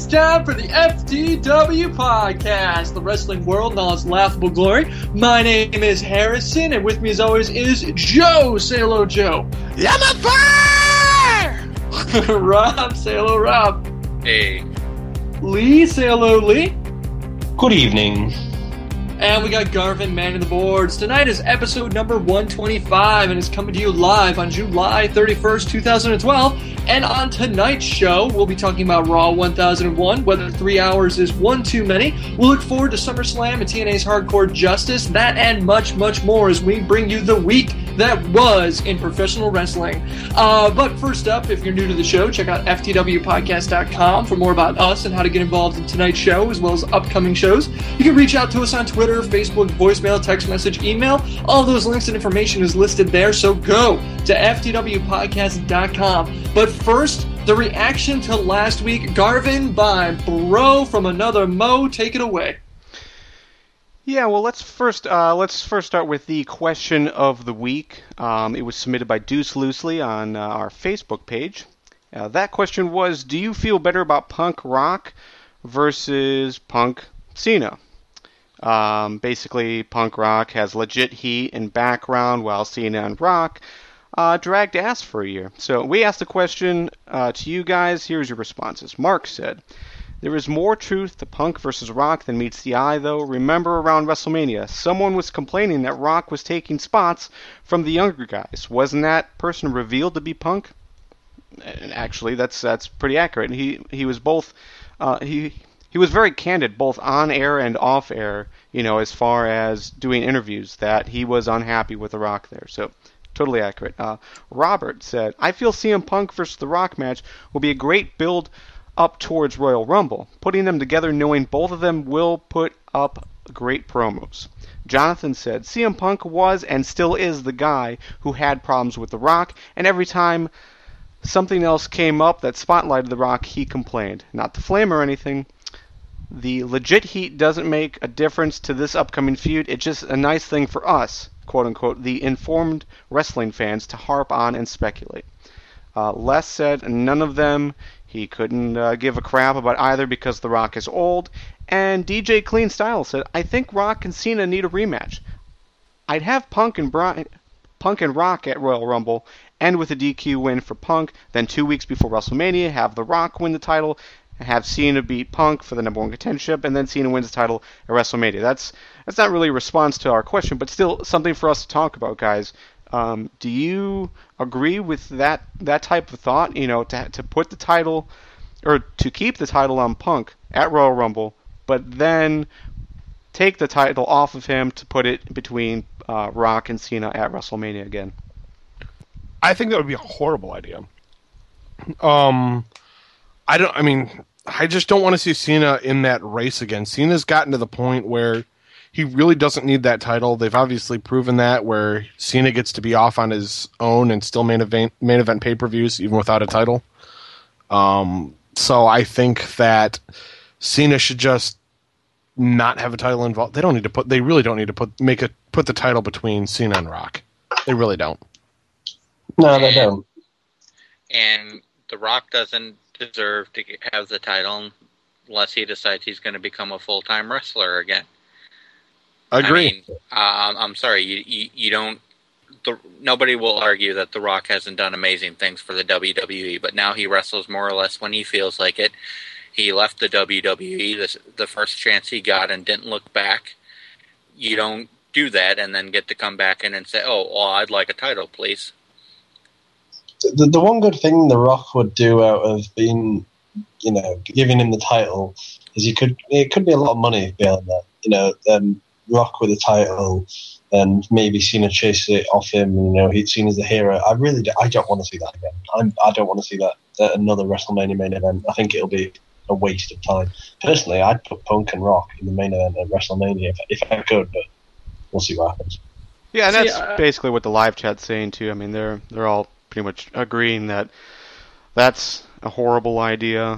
time for the FTW Podcast, the wrestling world in all its laughable glory. My name is Harrison, and with me as always is Joe. Say hello, Joe. Yeah, I'm on fire! Rob. Say hello, Rob. Hey. Lee. Say hello, Lee. Good evening. And we got Garvin manning the boards. Tonight is episode number 125, and it's coming to you live on July 31st, 2012. And on tonight's show, we'll be talking about Raw 1001, whether 3 hours is one too many. We'll look forward to SummerSlam and TNA's Hardcore Justice, that and much, much more as we bring you the week that was in professional wrestling. But first up, if you're new to the show, check out FTWpodcast.com for more about us and how to get involved in tonight's show, as well as upcoming shows. You can reach out to us on Twitter, Facebook, voicemail, text message, email. All those links and information is listed there, so go to FTWpodcast.com. But first, the reaction to last week. Garvin by Bro from Another Mo. Take it away. Yeah, well, let's first start with the question of the week. It was submitted by Deuce Loosely on our Facebook page. That question was, do you feel better about Punk Rock versus Punk Cena? Basically, Punk Rock has legit heat and background, while Cena and Rock dragged ass for a year. So we asked the question to you guys. Here's your responses. Mark said, there is more truth to Punk versus Rock than meets the eye, though. Remember around WrestleMania, someone was complaining that Rock was taking spots from the younger guys. Wasn't that person revealed to be Punk? And actually, that's pretty accurate. He was both he was very candid, both on air and off air. You know, as far as doing interviews, that he was unhappy with the Rock there. So totally accurate. Robert said, I feel CM Punk versus The Rock match will be a great build up towards Royal Rumble. Putting them together knowing both of them will put up great promos. Jonathan said, CM Punk was and still is the guy who had problems with The Rock, and every time something else came up that spotlighted The Rock, he complained. Not to flame or anything. The legit heat doesn't make a difference to this upcoming feud. It's just a nice thing for us, quote-unquote, the informed wrestling fans to harp on and speculate. Les said none of them. He couldn't give a crap about either because The Rock is old. And DJ Clean Style said, I think Rock and Cena need a rematch. I'd have Punk and Rock at Royal Rumble, end with a DQ win for Punk, then 2 weeks before WrestleMania, have The Rock win the title, have Cena beat Punk for the number one contendership, and then Cena wins the title at WrestleMania. That's not really a response to our question, but still something for us to talk about, guys. Do you agree with that type of thought? You know, to put the title, or to keep the title on Punk at Royal Rumble, but then take the title off of him to put it between Rock and Cena at WrestleMania again? I think that would be a horrible idea. I just don't want to see Cena in that race again. Cena's gotten to the point where he really doesn't need that title. They've obviously proven that, where Cena gets to be off on his own and still main event pay-per-views even without a title. So I think that Cena should just not have a title involved. They really don't need to put the title between Cena and Rock. They really don't. No, they don't. And The Rock doesn't deserve to have the title unless he decides he's going to become a full-time wrestler again. Agree. I mean, I'm sorry, you don't. Nobody will argue that The Rock hasn't done amazing things for the WWE, but now he wrestles more or less when he feels like it. He left the WWE the first chance he got and didn't look back. You don't do that and then get to come back in and say, "Oh, well, I'd like a title, please." The one good thing The Rock would do out of being, giving him the title is it could be a lot of money behind that. Rock with a title, and maybe Cena chases it off him. He's seen as the hero. I don't want to see that again. I don't want to see that at another WrestleMania main event. I think it'll be a waste of time. Personally, I'd put Punk and Rock in the main event at WrestleMania if I could, but we'll see what happens. Yeah, and that's basically what the live chat's saying too. I mean, they're all pretty much agreeing that that's a horrible idea.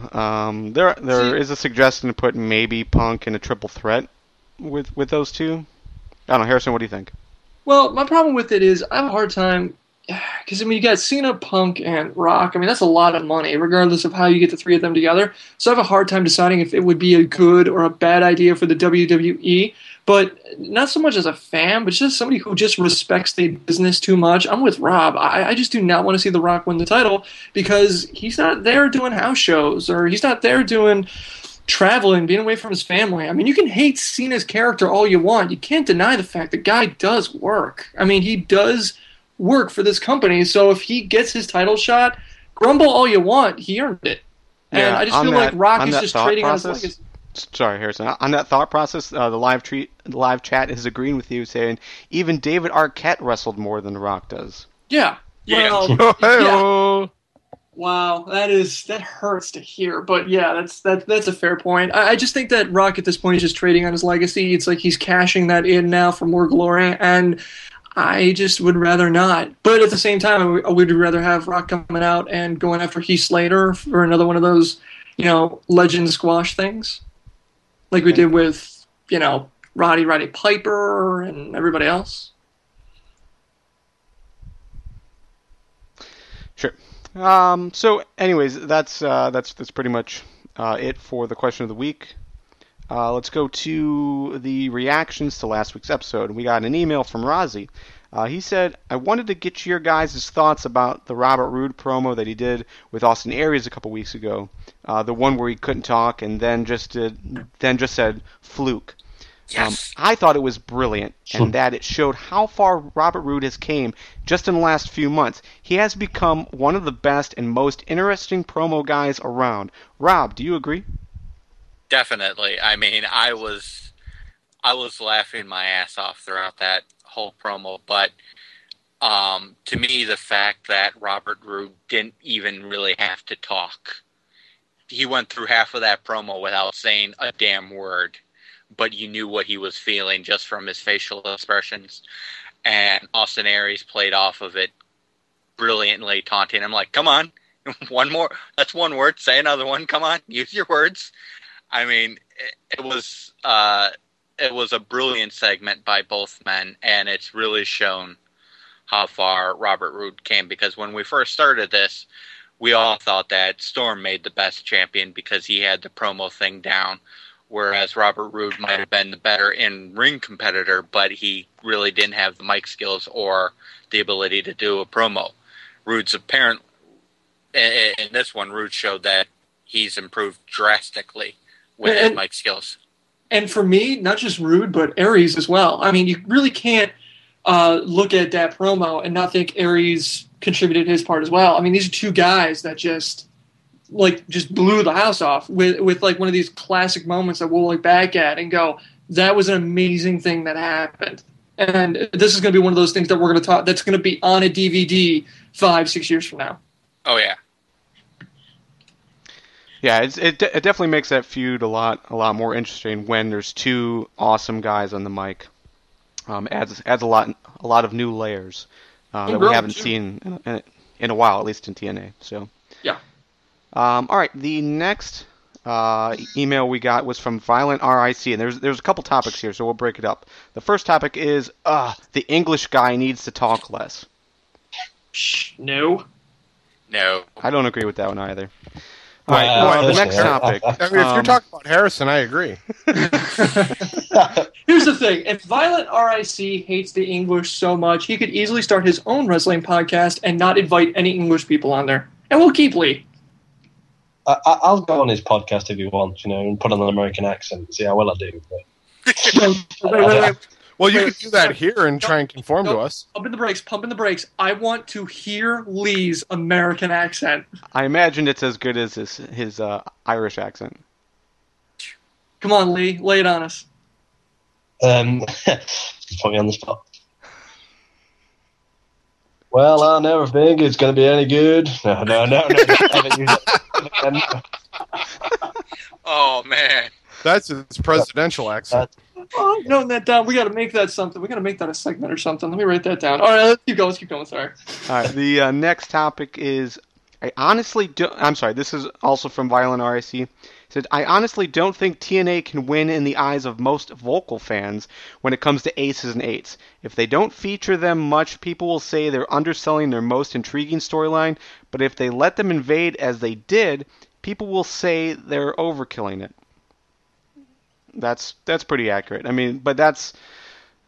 There is a suggestion to put maybe Punk in a triple threat with those two. I don't know, Harrison, what do you think? Well, my problem with it is I have a hard time because, I mean, you got Cena, Punk, and Rock. I mean, that's a lot of money, regardless of how you get the three of them together. So I have a hard time deciding if it would be a good or a bad idea for the WWE. But not so much as a fan, but just somebody who just respects the business too much. I'm with Rob. I just do not want to see The Rock win the title because he's not there doing house shows, or he's not there doing traveling, being away from his family. I mean, you can hate Cena's character all you want. You can't deny the fact the guy does work. I mean, he does work for this company. So if he gets his title shot, grumble all you want. He earned it. And Yeah, I just feel like Rock is just trading on his process, legacy. Sorry, Harrison. On that thought process, the live chat is agreeing with you, saying even David Arquette wrestled more than The Rock does. Yeah. Yeah. Well, Oh, yeah. hey-oh. Wow, that hurts to hear, but yeah, that's a fair point. I just think that Rock at this point is just trading on his legacy. It's like he's cashing that in now for more glory, and I just would rather not. But at the same time, I would rather have Rock coming out and going after Heath Slater for another one of those, legend squash things, like we did with, Roddy Piper and everybody else. Sure. So, anyways, that's pretty much it for the question of the week. Let's go to the reactions to last week's episode. We got an email from Rozzy. He said, I wanted to get your guys' thoughts about the Robert Roode promo that he did with Austin Aries a couple weeks ago. The one where he couldn't talk and then just said fluke. Yes. I thought it was brilliant, and that it showed how far Robert Roode has came just in the last few months. He has become one of the best and most interesting promo guys around. Rob, do you agree? Definitely. I mean, I was laughing my ass off throughout that whole promo, but to me, the fact that Robert Roode didn't even really have to talk. He went through half of that promo without saying a damn word, but you knew what he was feeling just from his facial expressions. And Austin Aries played off of it brilliantly, taunting him like, come on, one more. That's one word. Say another one. Come on, use your words. I mean, it was a brilliant segment by both men, and it's really shown how far Robert Roode came, because when we first started this, we all thought that Storm made the best champion because he had the promo thing down, whereas Robert Roode might have been the better in-ring competitor, but he really didn't have the mic skills or the ability to do a promo. Roode's apparent in this one, Roode showed that he's improved drastically with his mic skills. And for me, not just Roode, but Aries as well. I mean, you really can't look at that promo and not think Aries contributed his part as well. I mean, these are two guys that just blew the house off with like one of these classic moments that we'll look back at and go, that was an amazing thing that happened. And this is going to be one of those things that we're going to talk, that's going to be on a DVD 5-6 years from now. Oh, yeah. Yeah, it definitely makes that feud a lot more interesting when there's two awesome guys on the mic. Adds a lot of new layers that we haven't seen in a while, at least in TNA. So yeah. All right, the next email we got was from Violent RIC, and there's a couple topics here, so we'll break it up. The first topic is the English guy needs to talk less. No. I don't agree with that one either. All right, the next topic. I mean, if you're talking about Harrison, I agree. Here's the thing. If Violent RIC hates the English so much, he could easily start his own wrestling podcast and not invite any English people on there. And we'll keep Lee. I'll go on his podcast if he wants, and put on an American accent and see how well I do. But... Well, you could do that here and try and conform to us. Pump in the brakes. I want to hear Lee's American accent. I imagine it's as good as his Irish accent. Come on, Lee. Lay it on us. Put me on the spot. Well, I never think it's going to be any good. No. Oh, man. That's his presidential accent. Oh, noting that down. We got to make that something. We got to make that a segment or something. Let me write that down. All right, let's keep going. Sorry. All right. The next topic is, I honestly do. I'm sorry. This is also from Violent RIC. Said, I honestly don't think TNA can win in the eyes of most vocal fans when it comes to aces and eights. If they don't feature them much, people will say they're underselling their most intriguing storyline, but if they let them invade as they did, people will say they're overkilling it. That's pretty accurate. I mean, but that's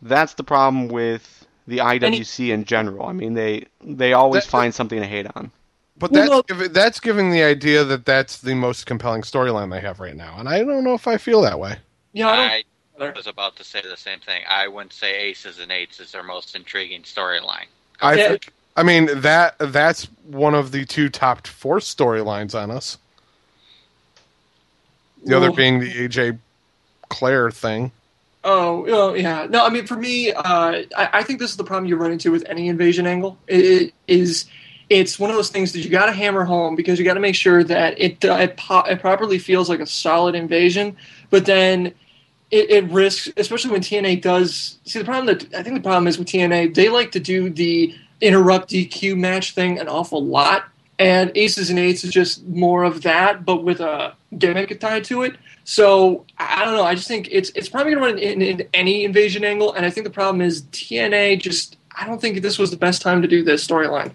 the problem with the IWC in general. I mean, they always find something to hate on. But that's giving the idea that that's the most compelling storyline they have right now, and I don't know if I feel that way. Yeah, I was about to say the same thing. I wouldn't say aces and eights is their most intriguing storyline. I mean that's one of the 2 top 4 storylines on us. The other being the AJ Claire thing. Oh, yeah. No, I mean, for me, I think this is the problem you run into with any invasion angle. It's one of those things that you got to hammer home because you got to make sure that it properly feels like a solid invasion, but then it risks, especially when TNA does. See, I think the problem is with TNA, they like to do the interrupt DQ match thing an awful lot, and aces and eights is just more of that, but with a gimmick tied to it. So I don't know. I just think it's probably going to run in any invasion angle, and I think the problem is TNA just. I don't think this was the best time to do this storyline.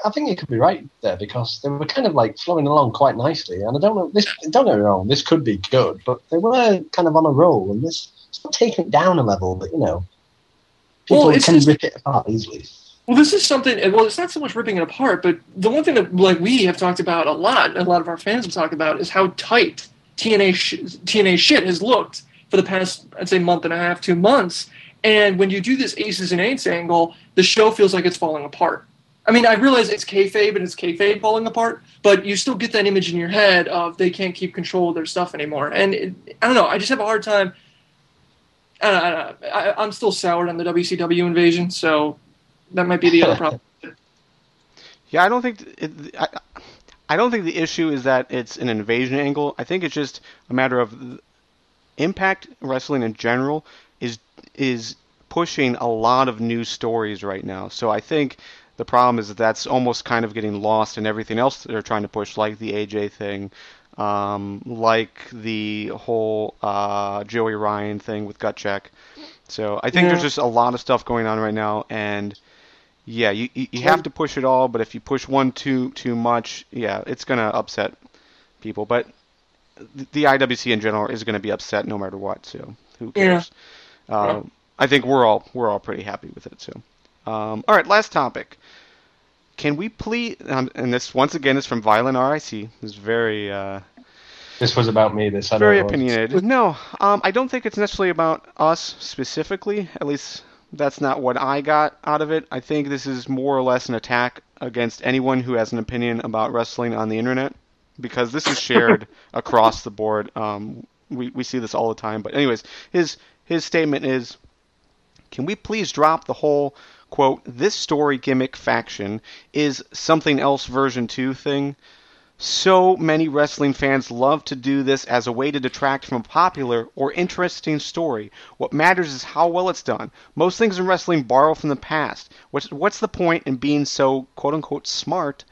I think you could be right there because they were kind of like flowing along quite nicely, and I don't know. Don't get me wrong, this could be good, but they were kind of on a roll, and it's not taking it down a level, but people can rip it apart easily. Well, this is something. Well, it's not so much ripping it apart, but the one thing that we have talked about a lot of our fans have talked about, is how tight TNA shit has looked for the past, I'd say, month and a half, 2 months. And when you do this aces and eights angle, the show feels like it's falling apart. I mean, I realize it's kayfabe and it's kayfabe falling apart, but you still get that image in your head of they can't keep control of their stuff anymore. And I don't know. I just have a hard time. I'm still soured on the WCW invasion, so that might be the other problem. Yeah, I don't think the issue is that it's an invasion angle. I think it's just a matter of Impact Wrestling in general is pushing a lot of new stories right now. So I think the problem is that that's almost kind of getting lost in everything else that they're trying to push, like the AJ thing, like the whole Joey Ryan thing with Gut Check. So I think there's just a lot of stuff going on right now, and yeah, you have to push it all, but if you push one too much, yeah, it's going to upset people. But the IWC in general is going to be upset no matter what, so who cares? Yeah. I think we're all pretty happy with it. So, all right, last topic. Can we please? And this once again is from Violent RIC. It's very. This was about me. This very opinionated. No, I don't think it's necessarily about us specifically. At least that's not what I got out of it. I think this is more or less an attack against anyone who has an opinion about wrestling on the internet, because this is shared across the board. We see this all the time. But anyways, his statement is, can we please drop the whole, quote, this story gimmick faction is something else version 2 thing? So many wrestling fans love to do this as a way to detract from a popular or interesting story. What matters is how well it's done. Most things in wrestling borrow from the past. What's the point in being so, quote unquote, smart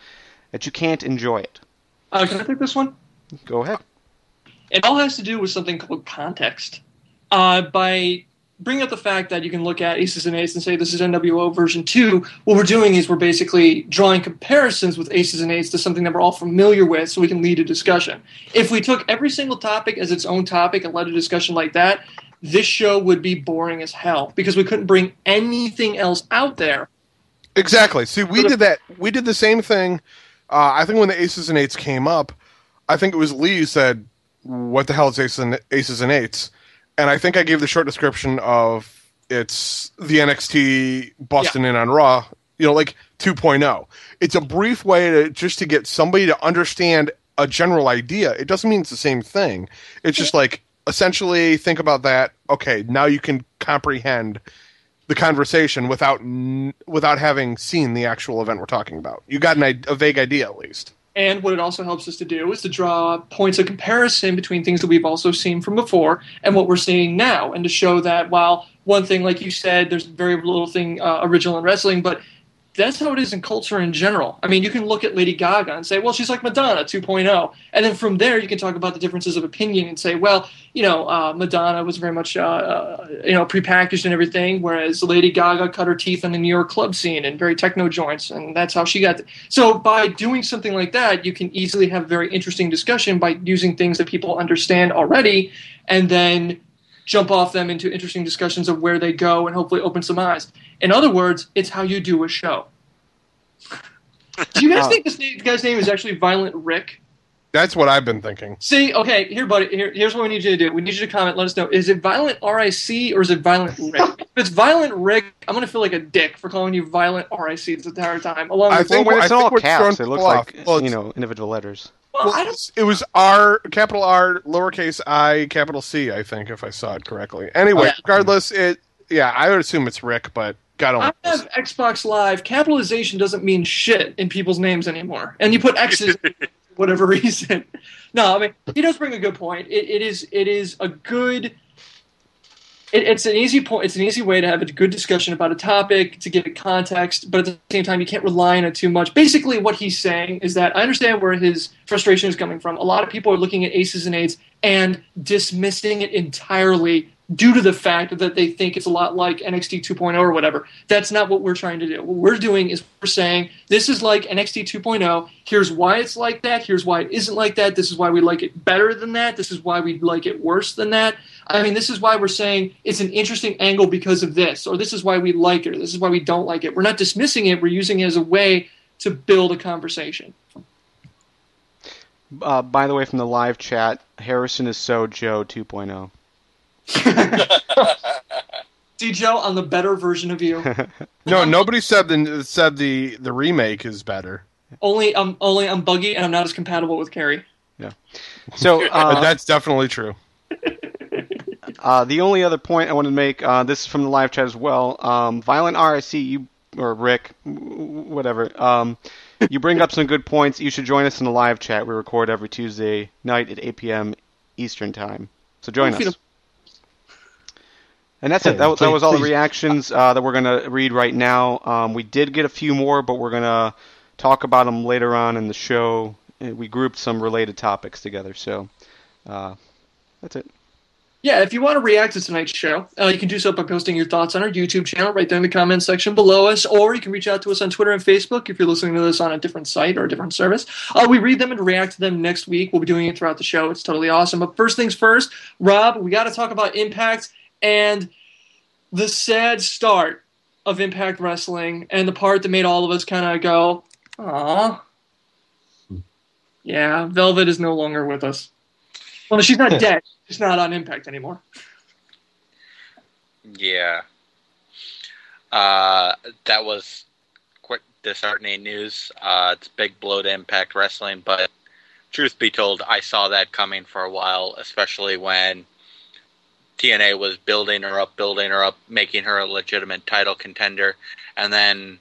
that you can't enjoy it? Can I take this one? Go ahead. It all has to do with something called context. By bringing up the fact that you can look at Aces and Eights and say this is NWO version 2, what we're doing is we're basically drawing comparisons with Aces and Eights to something that we're all familiar with so we can lead a discussion. If we took every single topic as its own topic and led a discussion like that, this show would be boring as hell because we couldn't bring anything else out there. Exactly. See, we did that. We did the same thing. I think when the Aces and Eights came up, I think it was Lee who said, what the hell is Aces and Eights? And I think I gave the short description of it's the NXT busting in on Raw, like 2.0. It's a brief way to get somebody to understand a general idea. It doesn't mean it's the same thing. It's just like, essentially, think about that. Okay, now you can comprehend the conversation without having seen the actual event we're talking about. You got a vague idea, at least. And what it also helps us to do is to draw points of comparison between things that we've also seen from before and what we're seeing now, and to show that while one thing, like you said, there's very little thing original in wrestling, but that's how it is in culture in general. I mean, you can look at Lady Gaga and say, well, she's like Madonna 2.0. And then from there, you can talk about the differences of opinion and say, well, Madonna was very much, prepackaged and everything, whereas Lady Gaga cut her teeth on the New York club scene and very techno joints, and that's how she got. So by doing something like that, you can easily have a very interesting discussion by using things that people understand already, and then jump off them into interesting discussions of where they go and hopefully open some eyes. In other words, it's how you do a show. Do you guys think this guy's name is actually Violent Rick? That's what I've been thinking. See, okay, here, buddy. Here's what we need you to do. We need you to comment. Let us know. Is it Violent RIC or is it Violent Rick? If it's Violent Rick, I'm going to feel like a dick for calling you Violent RIC this entire time. When it's all we're caps, it looks like well, individual letters. Well, it was R, capital R, lowercase I, capital C, I think, if I saw it correctly. Anyway, regardless, I would assume it's Rick, but God only knows. I have Xbox Live. Capitalization doesn't mean shit in people's names anymore. And you put X's for whatever reason. No, I mean, he does bring a good point. It is a good... It's an easy point. It's an easy way to have a good discussion about a topic, to give it context, but at the same time, you can't rely on it too much. Basically, what he's saying is that I understand where his frustration is coming from. A lot of people are looking at aces and eights and dismissing it entirely due to the fact that they think it's a lot like NXT 2.0 or whatever. That's not what we're trying to do. What we're doing is we're saying, this is like NXT 2.0. Here's why it's like that. Here's why it isn't like that. This is why we like it better than that. This is why we like it worse than that. I mean, this is why we're saying it's an interesting angle because of this, or this is why we like it, or this is why we don't like it. We're not dismissing it. We're using it as a way to build a conversation. By the way, from the live chat, Harrison is so Joe 2.0. See, Joe, I'm the better version of you. No, nobody said the remake is better. Only I'm buggy and I'm not as compatible with Carrie. Yeah. So that's definitely true. The only other point I want to make, this is from the live chat as well. Violent RIC, or Rick, whatever. You bring up some good points. You should join us in the live chat. We record every Tuesday night at 8 p.m. Eastern time. So join us. And that's it. That was all the reactions that we're going to read right now. We did get a few more, but we're going to talk about them later on in the show. We grouped some related topics together. So that's it. Yeah, if you want to react to tonight's show, you can do so by posting your thoughts on our YouTube channel right there in the comments section below us, or you can reach out to us on Twitter and Facebook if you're listening to this on a different site or a different service. We read them and react to them next week. We'll be doing it throughout the show. It's totally awesome. But first things first, Rob, we got to talk about Impact and the sad start of Impact Wrestling and the part that made all of us kind of go, "Aw." Yeah, Velvet is no longer with us. Well, she's not dead. She's not on Impact anymore. Yeah. That was quite disheartening news. It's a big blow to Impact Wrestling, but truth be told, I saw that coming for a while, especially when TNA was building her up, making her a legitimate title contender, and then,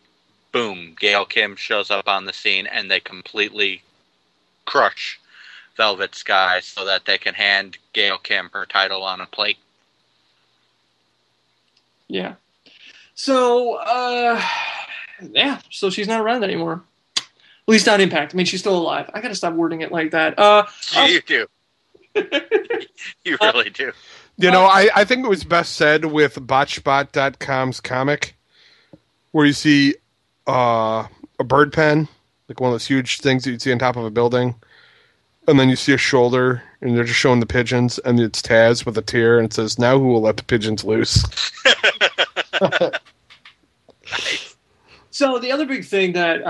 boom, Gail Kim shows up on the scene, and they completely crush Velvet Sky so that they can hand Gail Kim her title on a plate. Yeah. So, so she's not around anymore. At least not Impact. I mean, she's still alive. I gotta stop wording it like that. You do. You really do. You know, I think it was best said with botchbot.com's comic, where you see a bird pen, like one of those huge things that you'd see on top of a building, and then you see a shoulder, and they're just showing the pigeons, and it's Taz with a tear, and it says, "Now who will let the pigeons loose?" So the other big thing that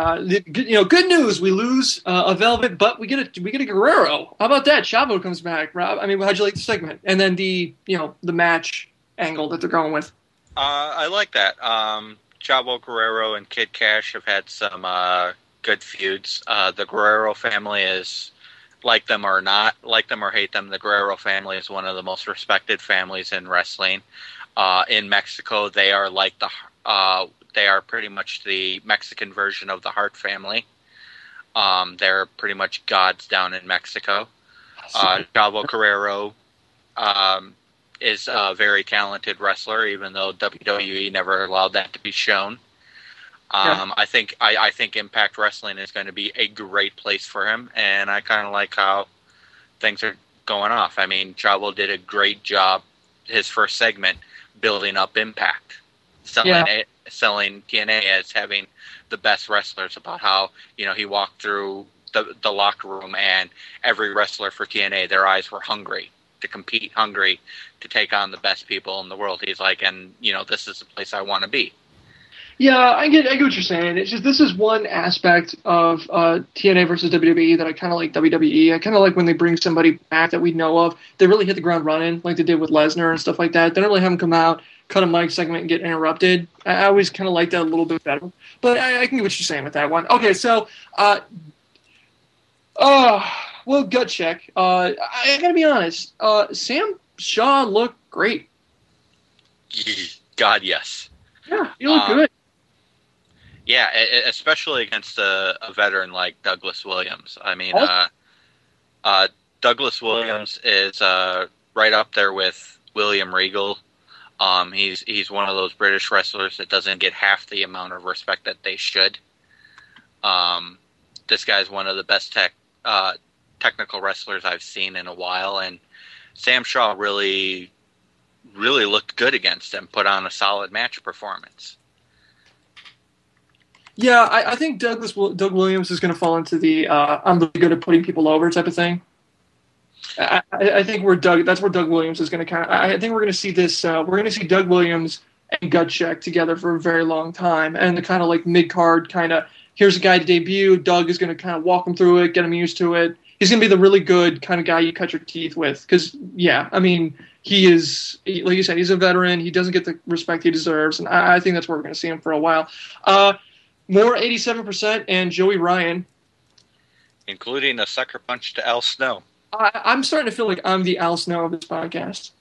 good news, we lose a Velvet, but we get a Guerrero. How about that? Chavo comes back, Rob. I mean, how'd you like the segment? And then the match angle that they're going with. I like that. Chavo Guerrero and Kid Cash have had some good feuds. The Guerrero family is, like them or not, like them or hate them, the Guerrero family is one of the most respected families in wrestling. In Mexico, they are like they are pretty much the Mexican version of the Hart family. They're pretty much gods down in Mexico. Chavo Guerrero is a very talented wrestler, even though WWE never allowed that to be shown. I think Impact Wrestling is going to be a great place for him, and I kind of like how things are going off. I mean, Chavo did a great job, his first segment, building up Impact, selling TNA as having the best wrestlers, about how, he walked through the locker room and every wrestler for TNA, their eyes were hungry to compete, hungry to take on the best people in the world. He's like, and this is the place I want to be. Yeah, I get what you're saying. It's just, this is one aspect of TNA versus WWE that I kind of like WWE. I kind of like when they bring somebody back that we know of. They really hit the ground running, like they did with Lesnar and stuff like that. They don't really have him come out, cut a mic segment, and get interrupted. I always kind of like that a little bit better. But I can get what you're saying with that one. Okay, so, gut check. I gotta be honest. Sam Shaw looked great. God, yes. Yeah, he looked good. Yeah, especially against a veteran like Douglas Williams. I mean, Douglas Williams is right up there with William Regal. He's one of those British wrestlers that doesn't get half the amount of respect that they should. This guy's one of the best technical wrestlers I've seen in a while, and Sam Shaw really looked good against him, put on a solid match performance. Yeah, I think Doug Williams is going to fall into the I'm really good at putting people over type of thing. I think that's where Doug Williams is going to I think we're going to see this. We're going to see Doug Williams and Gutcheck together for a very long time, and the kind of like mid card kind of, here's a guy to debut. Doug is going to kind of walk him through it, get him used to it. He's going to be the really good kind of guy you cut your teeth with, because he is, like you said, he's a veteran. He doesn't get the respect he deserves, and I think that's where we're going to see him for a while. More 87% and Joey Ryan. Including a sucker punch to Al Snow. I'm starting to feel like I'm the Al Snow of this podcast.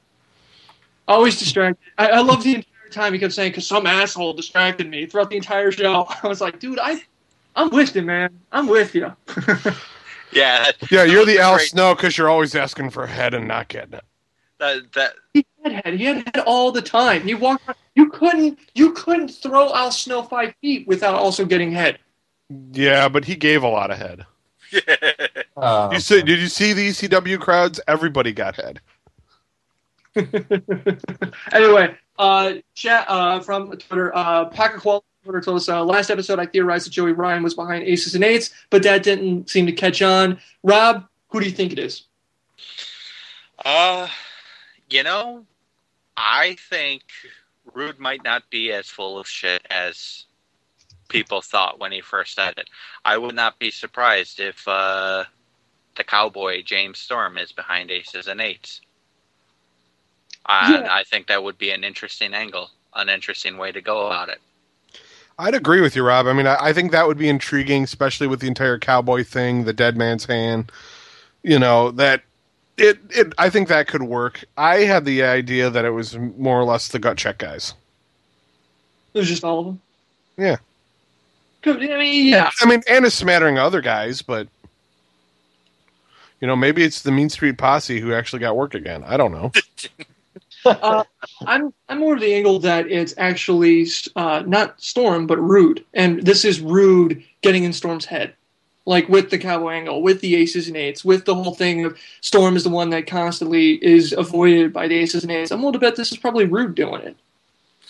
Always distracted. I love the entire time he kept saying, because some asshole distracted me throughout the entire show. I was like, dude, I'm with you, man. I'm with you. Yeah, you're the Al Snow because you're always asking for a head and not getting it. He had head all the time. He walked around. You couldn't throw Al Snow 5 feet without also getting head. Yeah, but he gave a lot of head. Did you see the ECW crowds? Everybody got head. Anyway, chat from Twitter. Packer Quality Twitter told us last episode I theorized that Joey Ryan was behind Aces and Eights, but that didn't seem to catch on. Rob, who do you think it is? I think Rude might not be as full of shit as people thought when he first said it. I would not be surprised if the cowboy James Storm is behind Aces and Eights. I think that would be an interesting angle, an interesting way to go about it. I'd agree with you, Rob. I mean, I think that would be intriguing, especially with the entire cowboy thing, the dead man's hand. That I think that could work. I had the idea that it was more or less the gut check guys. It was just all of them? Yeah. Yeah. And a smattering of other guys, but maybe it's the Mean Street Posse who actually got work again. I don't know. I'm more of the angle that it's actually not Storm, but Rude. And this is Rude getting in Storm's head. Like with the cowboy angle, with the Aces and Eights, with the whole thing of Storm is the one that constantly is avoided by the Aces and Eights. I'm willing to bet this is probably Rude doing it.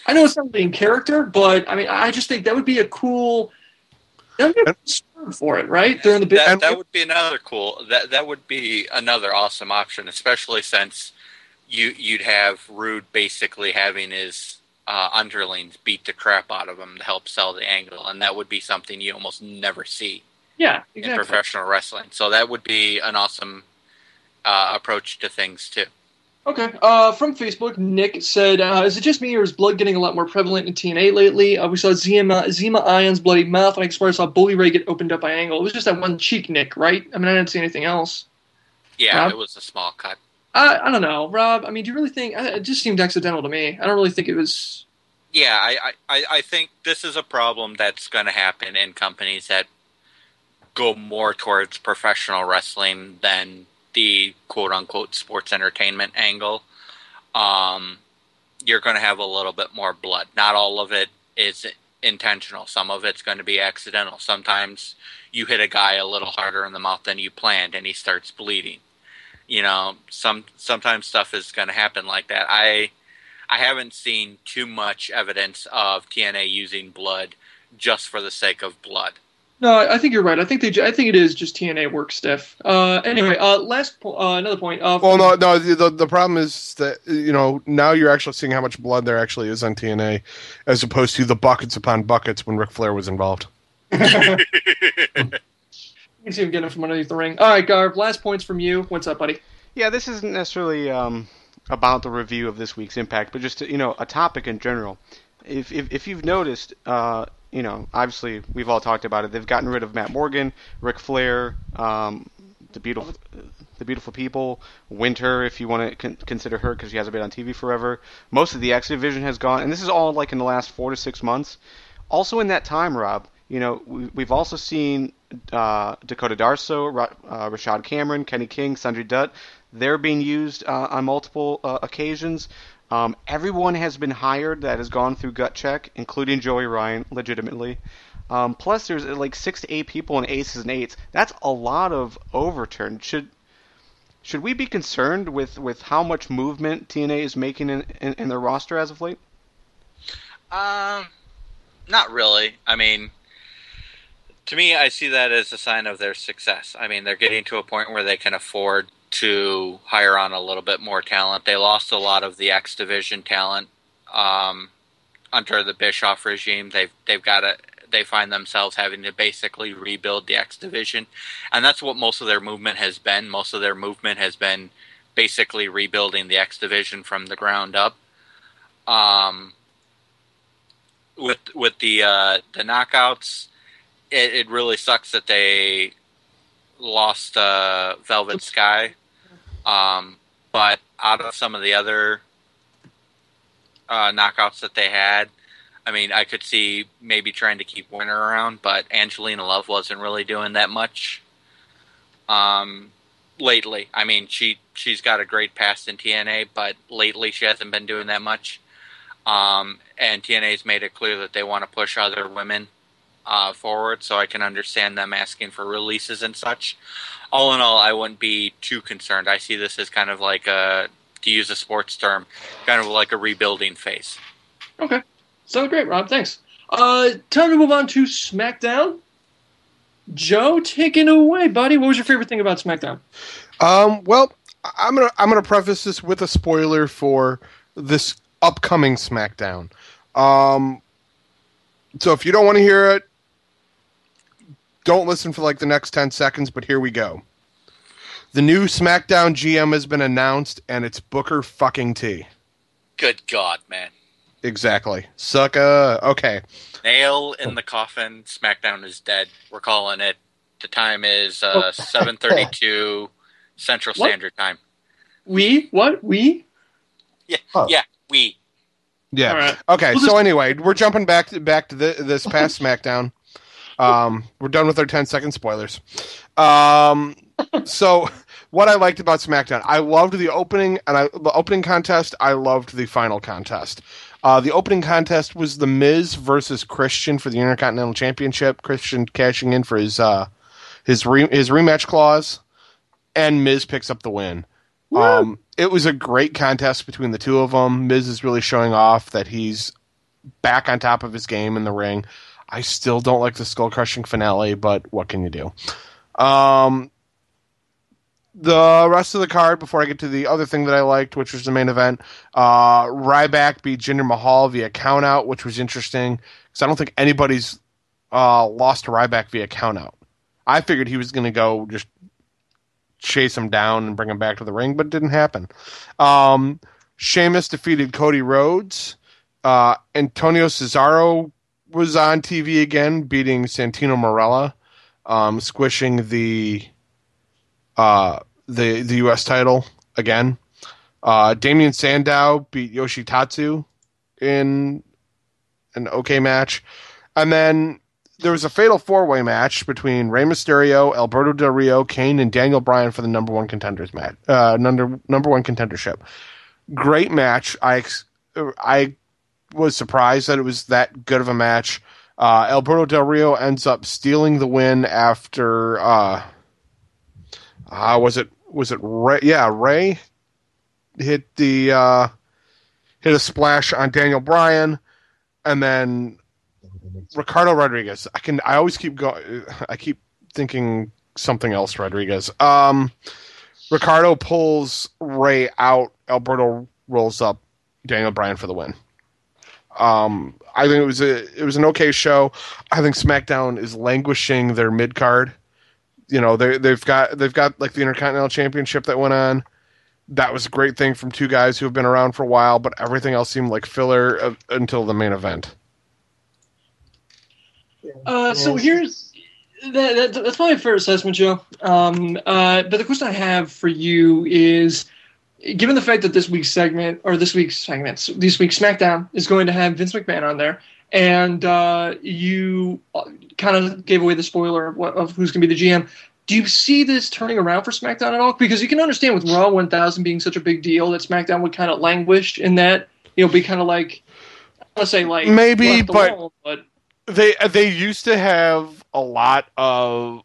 I know it's not in character, but I just think that would be a cool story for it, right? During the that would be another cool. That would be another awesome option, especially since you'd have Rude basically having his underlings beat the crap out of him to help sell the angle, and that would be something you almost never see. Yeah, exactly. In professional wrestling. So that would be an awesome approach to things, too. Okay. From Facebook, Nick said, is it just me or is blood getting a lot more prevalent in TNA lately? We saw Zima Ion's bloody mouth, and I swear I saw Bully Ray get opened up by Angle. It was just that one cheek, Nick, right? I didn't see anything else. Yeah, Rob? It was a small cut. I don't know. Rob, do you really think... It just seemed accidental to me. I don't really think it was... Yeah, I think this is a problem that's going to happen in companies that go more towards professional wrestling than the quote-unquote sports entertainment angle. You're going to have a little bit more blood. Not all of it is intentional. Some of it's going to be accidental. Sometimes you hit a guy a little harder in the mouth than you planned, and he starts bleeding. Sometimes stuff is going to happen like that. I haven't seen too much evidence of TNA using blood just for the sake of blood. No, I think you're right. I think it is just TNA work stiff. Anyway, another point. The problem is that now you're actually seeing how much blood there actually is on TNA, as opposed to the buckets upon buckets when Ric Flair was involved. You can see him getting from underneath the ring. All right, Garv. Last points from you. What's up, buddy? Yeah, this isn't necessarily about the review of this week's Impact, but just a topic in general. If you've noticed. Obviously we've all talked about it. They've gotten rid of Matt Morgan, Ric Flair, the beautiful people, Winter, if you want to consider her because she hasn't been on TV forever. Most of the X Division has gone, and this is all like in the last 4 to 6 months. Also in that time, Rob, we've also seen Dakota Darso, Rashad Cameron, Kenny King, Sanjay Dutt. They're being used on multiple occasions. Everyone has been hired that has gone through gut check, including Joey Ryan, legitimately. Plus, there's like 6 to 8 people in aces and eights. That's a lot of overturn. Should we be concerned with how much movement TNA is making in their roster as of late? Not really. I mean, to me, I see that as a sign of their success. I mean, they're getting to a point where they can afford to hire on a little bit more talent. They lost a lot of the X Division talent under the Bischoff regime. They find themselves having to basically rebuild the X Division, and that's what most of their movement has been. Most of their movement has been basically rebuilding the X Division from the ground up. With the knockouts, it really sucks that they lost Velvet Sky. But out of some of the other knockouts that they had, I mean, I could see maybe trying to keep Winter around, but Angelina Love wasn't really doing that much lately. I mean, she's got a great past in TNA, but lately she hasn't been doing that much. And TNA's made it clear that they want to push other women forward, so I can understand them asking for releases and such. All in all, I wouldn't be too concerned. I see this as kind of like to use a sports term, kind of like a rebuilding phase. Okay. Sounds great, Rob. Thanks. Time to move on to SmackDown. Joe, take it away, buddy. What was your favorite thing about SmackDown? Well, I'm gonna preface this with a spoiler for this upcoming SmackDown. So if you don't want to hear it, don't listen for like the next 10 seconds, but here we go. The new SmackDown GM has been announced, and it's Booker fucking T. Good God, man. Exactly. Sucka. Okay. Nail in the coffin. SmackDown is dead. We're calling it. The time is 7:32 Central Standard Time. We? What? We? Yeah. Huh. Yeah. We. Yeah. All right. Okay. So anyway, we're jumping back to this past SmackDown. We're done with our 10-second spoilers. So what I liked about SmackDown, I loved the opening the opening contest. I loved the final contest. The opening contest was The Miz versus Christian for the Intercontinental Championship. Christian cashing in for his rematch clause, and Miz picks up the win. It was a great contest between the two of them. Miz is really showing off that he's back on top of his game in the ring. I still don't like the skull-crushing finale, but what can you do? The rest of the card, before I get to the other thing that I liked, which was the main event, Ryback beat Jinder Mahal via countout, which was interesting, because I don't think anybody's lost to Ryback via countout. I figured he was going to go just chase him down and bring him back to the ring, but it didn't happen. Sheamus defeated Cody Rhodes. Antonio Cesaro was on TV again, beating Santino Marella, squishing the U.S. title again. Damian Sandow beat Yoshitatsu in an okay match. And then there was a fatal four-way match between Rey Mysterio, Alberto Del Rio, Kane, and Daniel Bryan for the number one contenders match. Number one contendership. Great match. I was surprised that it was that good of a match. Alberto Del Rio ends up stealing the win after was it Ray? Yeah, Ray hit a splash on Daniel Bryan, and then Ricardo Rodriguez. I always keep going. I keep thinking something else. Rodriguez. Ricardo pulls Ray out. Alberto rolls up Daniel Bryan for the win. I think it was an okay show. I think SmackDown is languishing their mid card. You know, they've got like the Intercontinental Championship that went on. That was a great thing from two guys who have been around for a while, but everything else seemed like filler until the main event. So here's that's probably a fair assessment, Joe. But the question I have for you is, given the fact that this week's SmackDown is going to have Vince McMahon on there, and you kind of gave away the spoiler of who's going to be the GM, do you see this turning around for SmackDown at all? Because you can understand with Raw 1000 being such a big deal that SmackDown would kind of languish in that, be kind of like, I don't want to say like maybe, but they used to have a lot of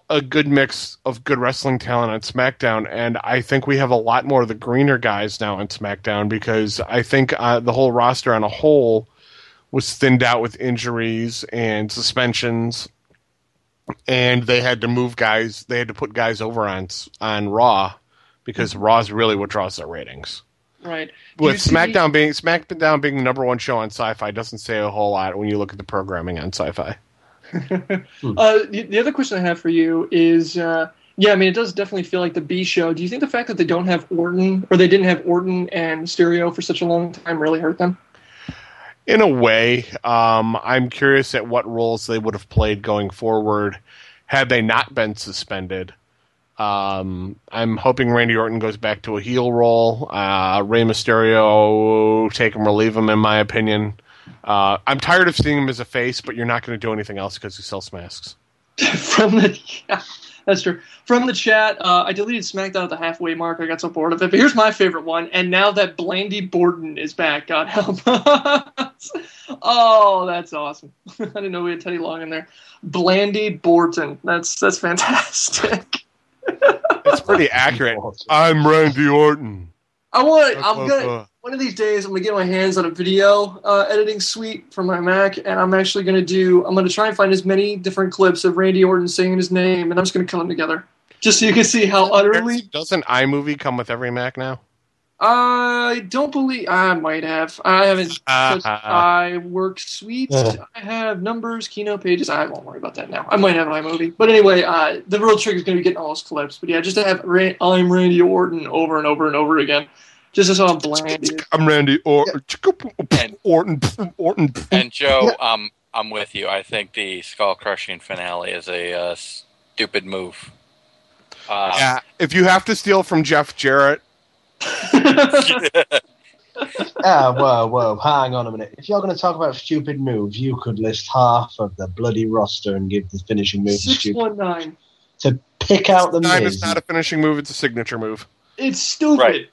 a good mix of good wrestling talent on SmackDown, and I think we have a lot more of the greener guys now on SmackDown, because I think the whole roster on a whole was thinned out with injuries and suspensions, and they had to move guys. They had to put guys over on Raw, because Raw is really what draws their ratings. Right. With SmackDown being the number one show on Sci-Fi doesn't say a whole lot when you look at the programming on Sci-Fi. The other question I have for you is, it does definitely feel like the B show. Do you think the fact that they don't have Orton, or they didn't have Orton and Mysterio for such a long time, really hurt them? In a way, I'm curious at what roles they would have played going forward had they not been suspended. I'm hoping Randy Orton goes back to a heel role. Rey Mysterio, take him or leave him, in my opinion. I'm tired of seeing him as a face, but you're not going to do anything else because he sells masks. That's true. From the chat, I deleted SmackDown at the halfway mark. I got so bored of it. But here's my favorite one. And now that Blandy Borton is back, God help us. Oh, that's awesome. I didn't know we had Teddy Long in there. Blandy Borton. That's fantastic. It's pretty accurate. I'm Randy Orton. One of these days, I'm gonna get my hands on a video editing suite for my Mac, and I'm actually gonna try and find as many different clips of Randy Orton saying his name, and I'm just gonna cut them together, just so you can see how utterly. Doesn't iMovie come with every Mac now? I don't believe I might have. I haven't touched iWork Suite. I have Numbers, Keynote Pages. I won't worry about that now. I might have iMovie, but anyway, the real trick is going to be getting all those clips. But yeah, just to have I'm Randy Orton over and over and over again, just as how bland. I'm Randy Orton. And Joe, I'm with you. I think the skull crushing finale is a stupid move. If you have to steal from Jeff Jarrett. Whoa, hang on a minute. If you're going to talk about stupid moves, you could list half of the bloody roster and give the finishing move 619 to pick out the Miz. It's not a finishing move, it's a signature move. It's stupid.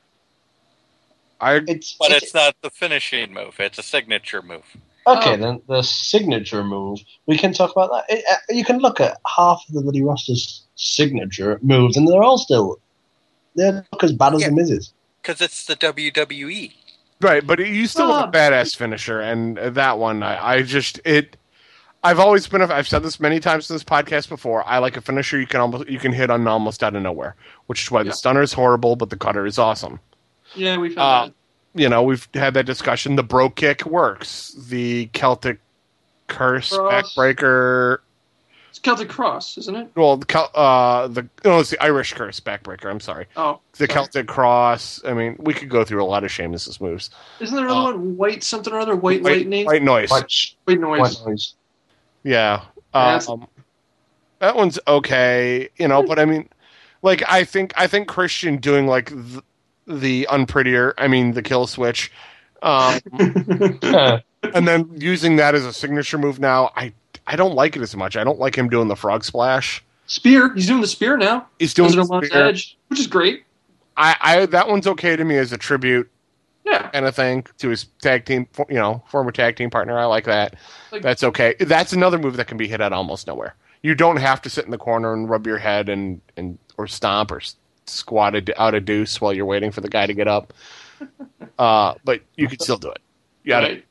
Right. But it's not the finishing move, it's a signature move. Okay, then the signature move, we can talk about that. You can look at half of the bloody roster's signature moves, and they look as bad as the Miz's. Because it's the WWE. Right, but you still have a badass finisher, and that one, I've said this many times in this podcast before, I like a finisher you can hit on almost out of nowhere, which is why the stunner is horrible, but the cutter is awesome. Yeah, we've had that. We've had that discussion. The bro kick works. The Celtic curse backbreaker. It's Celtic cross, isn't it? Well, it's the Irish curse backbreaker. I'm sorry. Oh, Celtic cross. I mean, we could go through a lot of Sheamus's moves. Isn't there another one? White something or other? White lightning. White noise. White noise. Yeah. That one's okay. But I mean, like I think Christian doing like the unprettier. I mean, the kill switch. And then using that as a signature move now, I don't like it as much. I don't like him doing the frog splash. Spear. He's doing the spear now. He's doing the spear, edge, which is great. That one's okay to me as a tribute. kind of thing to his tag team, former tag team partner. I like that. Like, That's okay. That's another move that can be hit at almost nowhere. You don't have to sit in the corner and rub your head and or stomp or squat out a deuce while you're waiting for the guy to get up. But you can still do it. You got it.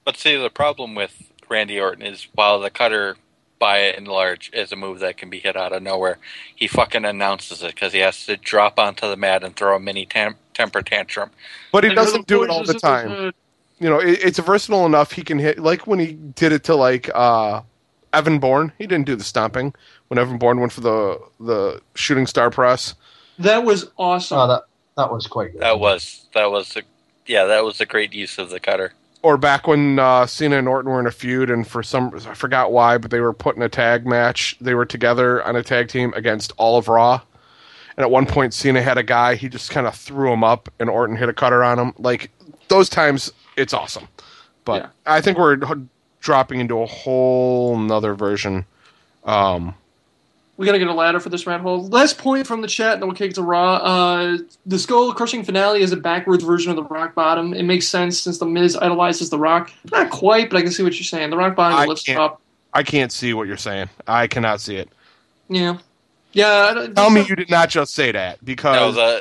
But see, the problem with Randy Orton is while the cutter, by and large, is a move that can be hit out of nowhere, he fucking announces it because he has to drop onto the mat and throw a mini temper tantrum. But he doesn't do it all the time. It's versatile enough. He can hit, like when he did it to Evan Bourne. He didn't do the stomping when Evan Bourne went for the shooting star press. That was awesome. Oh, that was quite good. That was a great use of the cutter. Or back when Cena and Orton were in a feud, and I forgot why, but they were put in a tag match. They were together on a tag team against all of Raw. And at one point, Cena had a guy, he just kind of threw him up, and Orton hit a cutter on him. Like, those times, it's awesome. But I think we're dropping into a whole nother version. We got to get a ladder for this rat hole. Last point from the chat, and then we'll kick it to Raw. The skull-crushing finale is a backwards version of the Rock Bottom. It makes sense since The Miz idolizes The Rock. Not quite, but I can see what you're saying. The Rock Bottom lifts up. I can't see what you're saying. I cannot see it. Yeah. Yeah. Tell me you did not just say that, because... No,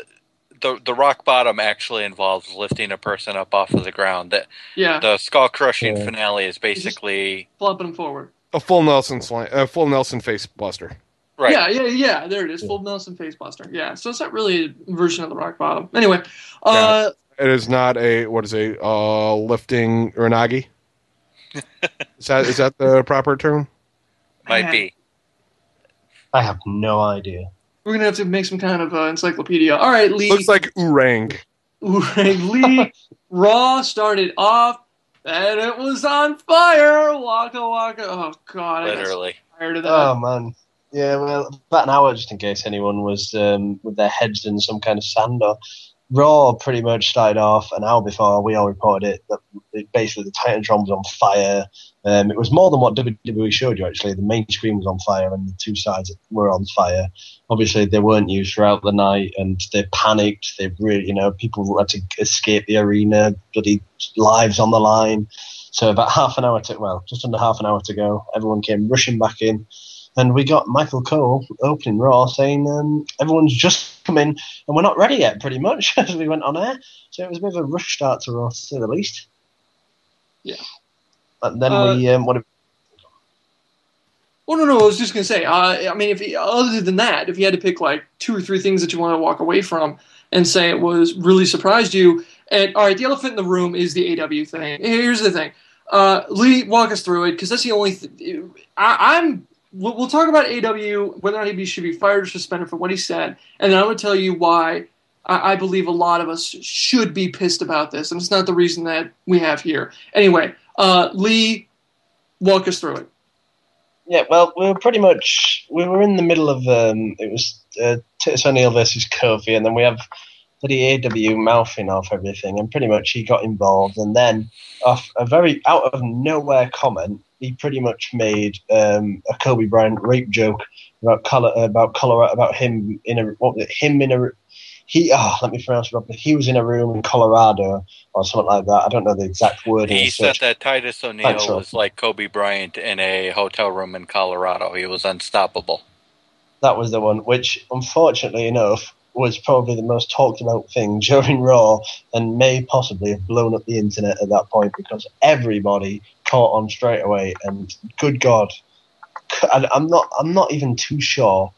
the Rock Bottom actually involves lifting a person up off of the ground. The skull-crushing finale is basically... Flopping him forward. A full Nelson face buster. Right. Yeah. There it is. Full Nelson face buster. Yeah. So it's not really a version of the Rock Bottom. Anyway, it is not a lifting uranagi. Is that the proper term? Might be. I have no idea. We're gonna have to make some kind of encyclopedia. All right, Lee. Looks like oorang. Lee. Raw started off, and it was on fire. Waka waka. Oh God. Literally. I got tired of that. Oh man. Yeah, well, about an hour, just in case anyone was with their heads in some kind of sand. Raw pretty much started off an hour before we all reported it. That basically, the Titantron was on fire. It was more than what WWE showed you, actually. The main screen was on fire and the two sides were on fire. Obviously, they weren't used throughout the night and they panicked. They really, people had to escape the arena, bloody lives on the line. So about just under half an hour to go, everyone came rushing back in. And we got Michael Cole opening Raw saying everyone's just come in and we're not ready yet, pretty much, as we went on air. So it was a bit of a rush start to Raw, to say the least. Yeah. And then Well, no, I was just going to say, other than that, if you had to pick like 2 or 3 things that you want to walk away from and say it was really surprised you, and all right, the elephant in the room is the AW thing. Here's the thing. Lee, walk us through it, because that's the only We'll talk about AW, whether or not he should be fired or suspended for what he said, and then I'm going to tell you why I believe a lot of us should be pissed about this, and it's not the reason that we have here. Anyway, Lee, walk us through it. Yeah, well, we were in the middle of, it was Titus O'Neil versus Kofi, and then we have the AW mouthing off everything, and pretty much he got involved, and then off a very out of nowhere comment, he pretty much made a Kobe Bryant rape joke about him in a let me pronounce it properly. He was in a room in Colorado or something like that. I don't know the exact wording. He said that Titus O'Neil was like Kobe Bryant in a hotel room in Colorado. He was unstoppable. That was the one, which unfortunately enough was probably the most talked about thing during Raw and may possibly have blown up the internet at that point, because everybody caught on straight away. And good God, I'm not even too sure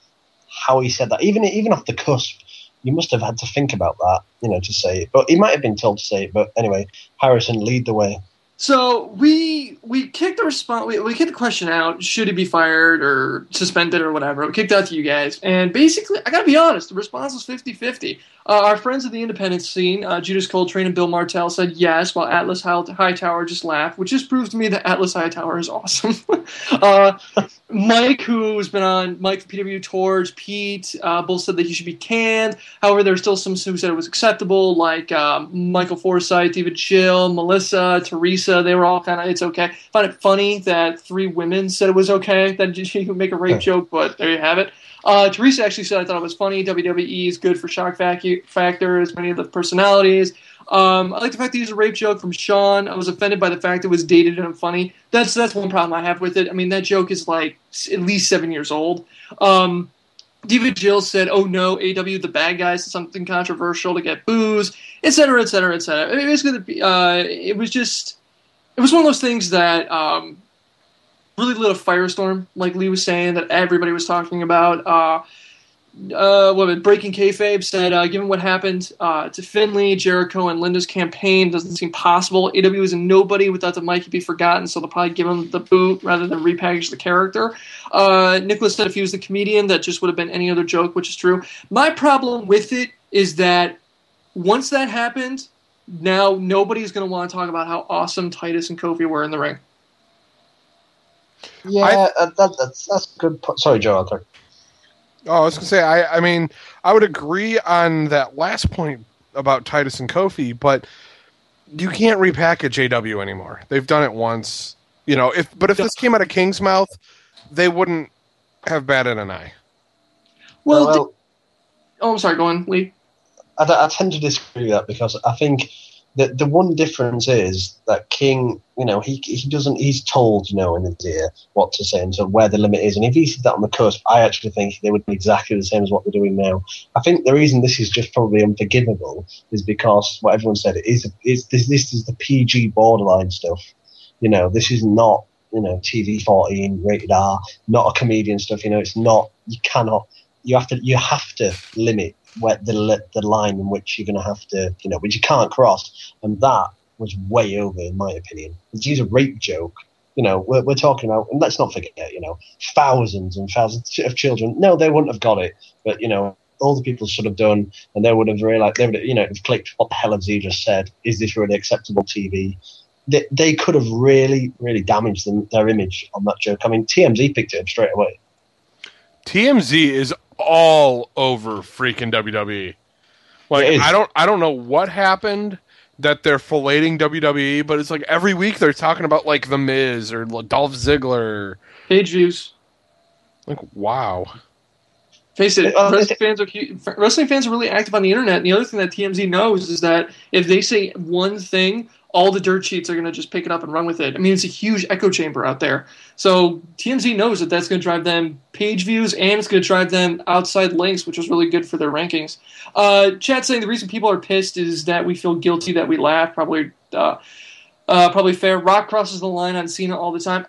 how he said that. Even off the cusp, you must have had to think about that, to say it. But he might have been told to say it. But anyway, Harrison, lead the way. So we kicked the response. We kicked the question out: should he be fired or suspended or whatever? We kicked out to you guys, and basically, I gotta be honest, the response was 50-50. Our friends at the independent scene, Judas Coltrane and Bill Martell, said yes, while Atlas Hightower just laughed, which just proves to me that Atlas Hightower is awesome. Mike, who's been on Mike from PW Torch, Pete, both said that he should be canned. However, there's still some who said it was acceptable, like Michael Forsythe, David Chill, Melissa, Teresa. They were all kind of, it's okay. I find it funny that 3 women said it was okay, that you could make a rape joke, but there you have it. Teresa actually said, I thought it was funny. WWE is good for shock factor, as many of the personalities. I like the fact that he used a rape joke from Sean. I was offended by the fact it was dated and funny. That's one problem I have with it. I mean, that joke is like at least 7 years old. Diva Jill said, "Oh no, AW the bad guys did something controversial to get booze, etc., etc., etc." It was gonna be. It was one of those things that really lit a firestorm, like Lee was saying, that everybody was talking about. Breaking Kayfabe said, given what happened to Finley, Jericho, and Linda's campaign, doesn't seem possible. AW is a nobody. Without the mic, he'd be forgotten, so they'll probably give him the boot rather than repackage the character. Nicholas said if he was the comedian, that just would have been any other joke, which is true. My problem with it is that once that happened, now nobody's going to want to talk about how awesome Titus and Kofi were in the ring. Yeah, that's a good point. Sorry, Joe, Arthur. Oh, I was going to say, I mean, I would agree on that last point about Titus and Kofi, but you can't repackage AW anymore. They've done it once. If this came out of King's mouth, they wouldn't have batted an eye. Well, I'm sorry, go on, Lee. I tend to disagree with that because I think that the one difference is that King, he's told, in his ear what to say and so where the limit is. And if he said that on the cusp, I actually think they would be exactly the same as what they're doing now. I think the reason this is just probably unforgivable is because what everyone said, this is the PG borderline stuff. This is not, TV 14, rated R, not a comedian stuff. It's not, you have to limit where the line in which you're going to have to, which you can't cross. And that was way over, in my opinion. To use a rape joke, we're talking about, and let's not forget, thousands and thousands of children. No, they wouldn't have got it, but, all the people should have done, and they would have realized, they would have, clicked, what the hell has he just said? Is this really acceptable TV? They could have really, really damaged their image on that joke. I mean, TMZ picked it up straight away. TMZ is all over freaking WWE. Like, I don't know what happened that they're filleting WWE, but it's like every week they're talking about like The Miz or Dolph Ziggler. Page views. Like, wow. Face it, wrestling fans are really active on the internet, and the other thing that TMZ knows is that if they say one thing, all the dirt sheets are going to just pick it up and run with it. I mean, it's a huge echo chamber out there. So TMZ knows that that's going to drive them page views, and it's going to drive them outside links, which is really good for their rankings. Chat saying the reason people are pissed is that we feel guilty that we laugh. Probably fair. Rock crosses the line on Cena all the time.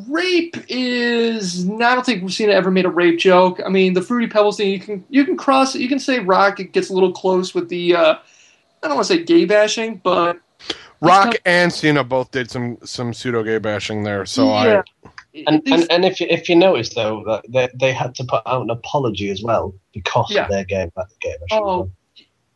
Rape is... I don't think Cena ever made a rape joke. I mean, the Fruity Pebbles thing, you can cross it. You can say Rock, it gets a little close with the... I don't want to say gay bashing, but... Rock and Cena both did some pseudo gay bashing there, so yeah. And if you notice though that they had to put out an apology as well because of their gay bashing. Oh,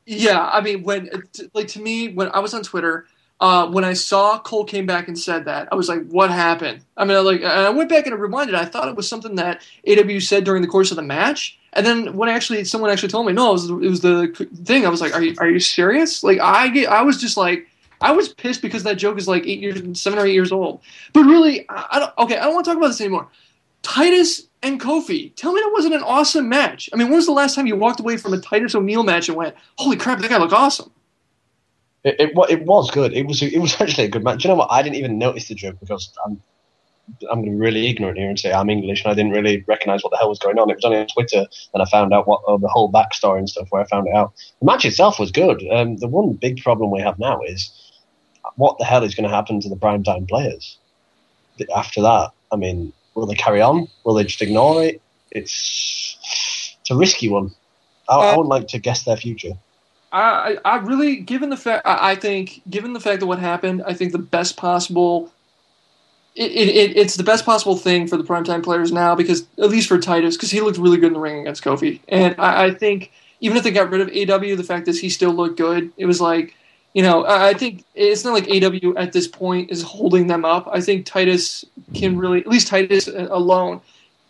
yeah. I mean, to me, when I was on Twitter, when I saw Cole came back and said that, I was like, "What happened?" I mean, I went back and I rewinded. I thought it was something that AW said during the course of the match. And then when someone actually told me, no, it was the thing. I was like, are you serious? Like, I was just like, I was pissed because that joke is like 7 or 8 years old. But really, I don't want to talk about this anymore. Titus and Kofi, tell me that wasn't an awesome match. I mean, when was the last time you walked away from a Titus O'Neil match and went, holy crap, that guy looked awesome? It was good. It was actually a good match. You know what? I didn't even notice the joke because I'm going to be really ignorant here and say I'm English and I didn't really recognize what the hell was going on. It was only on Twitter and I found out what the whole backstory and stuff where I found it out. The match itself was good. The one big problem we have now is what the hell is going to happen to the primetime players after that? I mean, will they carry on? Will they just ignore it? It's a risky one. I would like to guess their future. I really, given the fact that what happened, I think the best possible. It's the best possible thing for the primetime players now because, at least for Titus, because he looked really good in the ring against Kofi. And I think even if they got rid of AW, the fact is he still looked good. It was like, I think it's not like AW at this point is holding them up. I think Titus can really, at least Titus alone,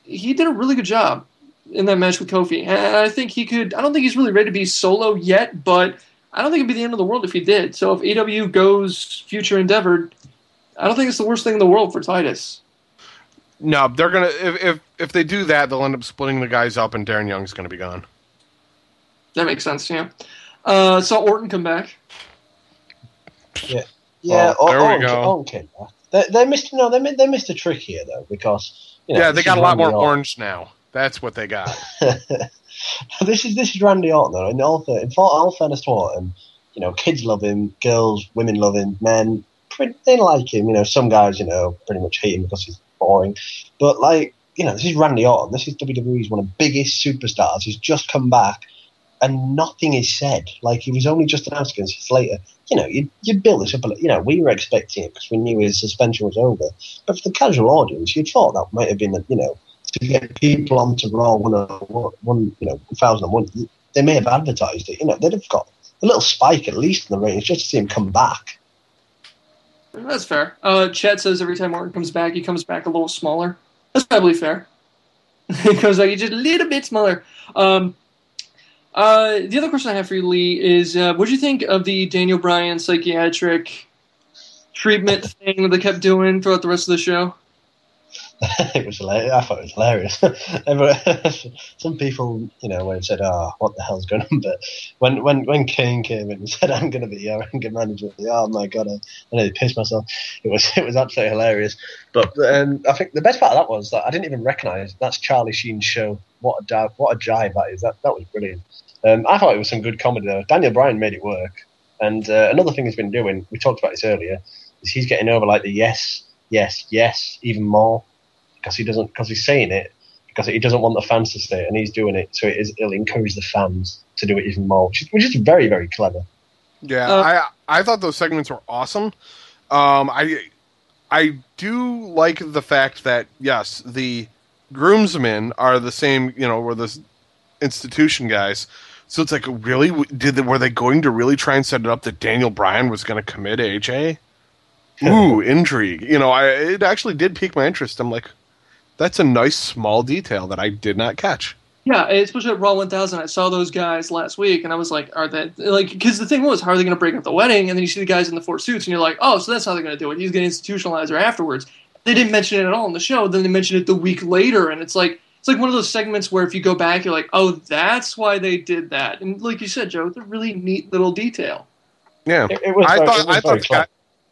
he did a really good job in that match with Kofi. And I think he could, I don't think he's really ready to be solo yet, but I don't think it'd be the end of the world if he did. So if AW goes future endeavored, I don't think it's the worst thing in the world for Titus. No, they're gonna if they do that, they'll end up splitting the guys up, and Darren Young's gonna be gone. That makes sense, yeah. Saw Orton come back. Yeah. There we go. Okay. They missed a trick here though, because they got a lot more orange now. That's what they got. This is Randy Orton though. In all fairness to Orton, kids love him, girls, women love him, men they like him. Some guys pretty much hate him because he's boring. But this is Randy Orton. This is WWE's one of the biggest superstars. He's just come back, and nothing is said. He was only just announced against Heath Slater. You'd build this up. We were expecting it because we knew his suspension was over. But for the casual audience, you'd thought that might have been, to get people onto Raw 1001. They may have advertised it. They'd have got a little spike at least in the ratings just to see him come back. That's fair. Chet says every time Orton comes back, he comes back a little smaller. That's probably fair. He comes back just a little bit smaller. The other question I have for you, Lee, is what do you think of the Daniel Bryan psychiatric treatment thing that they kept doing throughout the rest of the show? It was hilarious. I thought it was hilarious. Some people, when it said, "Oh, what the hell's going on?" But when Kane came in and said, "I'm going to be your anger manager," oh my god, I nearly pissed myself. It was absolutely hilarious. But I think the best part of that was that I didn't even recognise that's Charlie Sheen's show. What a jive that is! That was brilliant. I thought it was some good comedy though. Daniel Bryan made it work. And another thing he's been doing, we talked about this earlier, is he's getting over the yes even more. Because he's saying it because he doesn't want the fans to say it, and he's doing it so it'll encourage the fans to do it even more, which is very, very clever. Yeah, I thought those segments were awesome. I do like the fact that yes, the groomsmen are the same, were the institution guys. So it's really were they going to really try and set it up that Daniel Bryan was going to commit AJ? Ooh, intrigue. It actually did pique my interest. I'm like, that's a nice small detail that I did not catch. Yeah, especially at Raw 1000. I saw those guys last week, and I was like, are they... because the thing was, how are they going to break up the wedding? And then you see the guys in the 4 suits, and you're like, oh, so that's how they're going to do it. He's going to institutionalize her afterwards. They didn't mention it at all in the show. Then they mentioned it the week later, and it's like one of those segments where if you go back, you're like, oh, that's why they did that. And like you said, Joe, it's a really neat little detail. Yeah.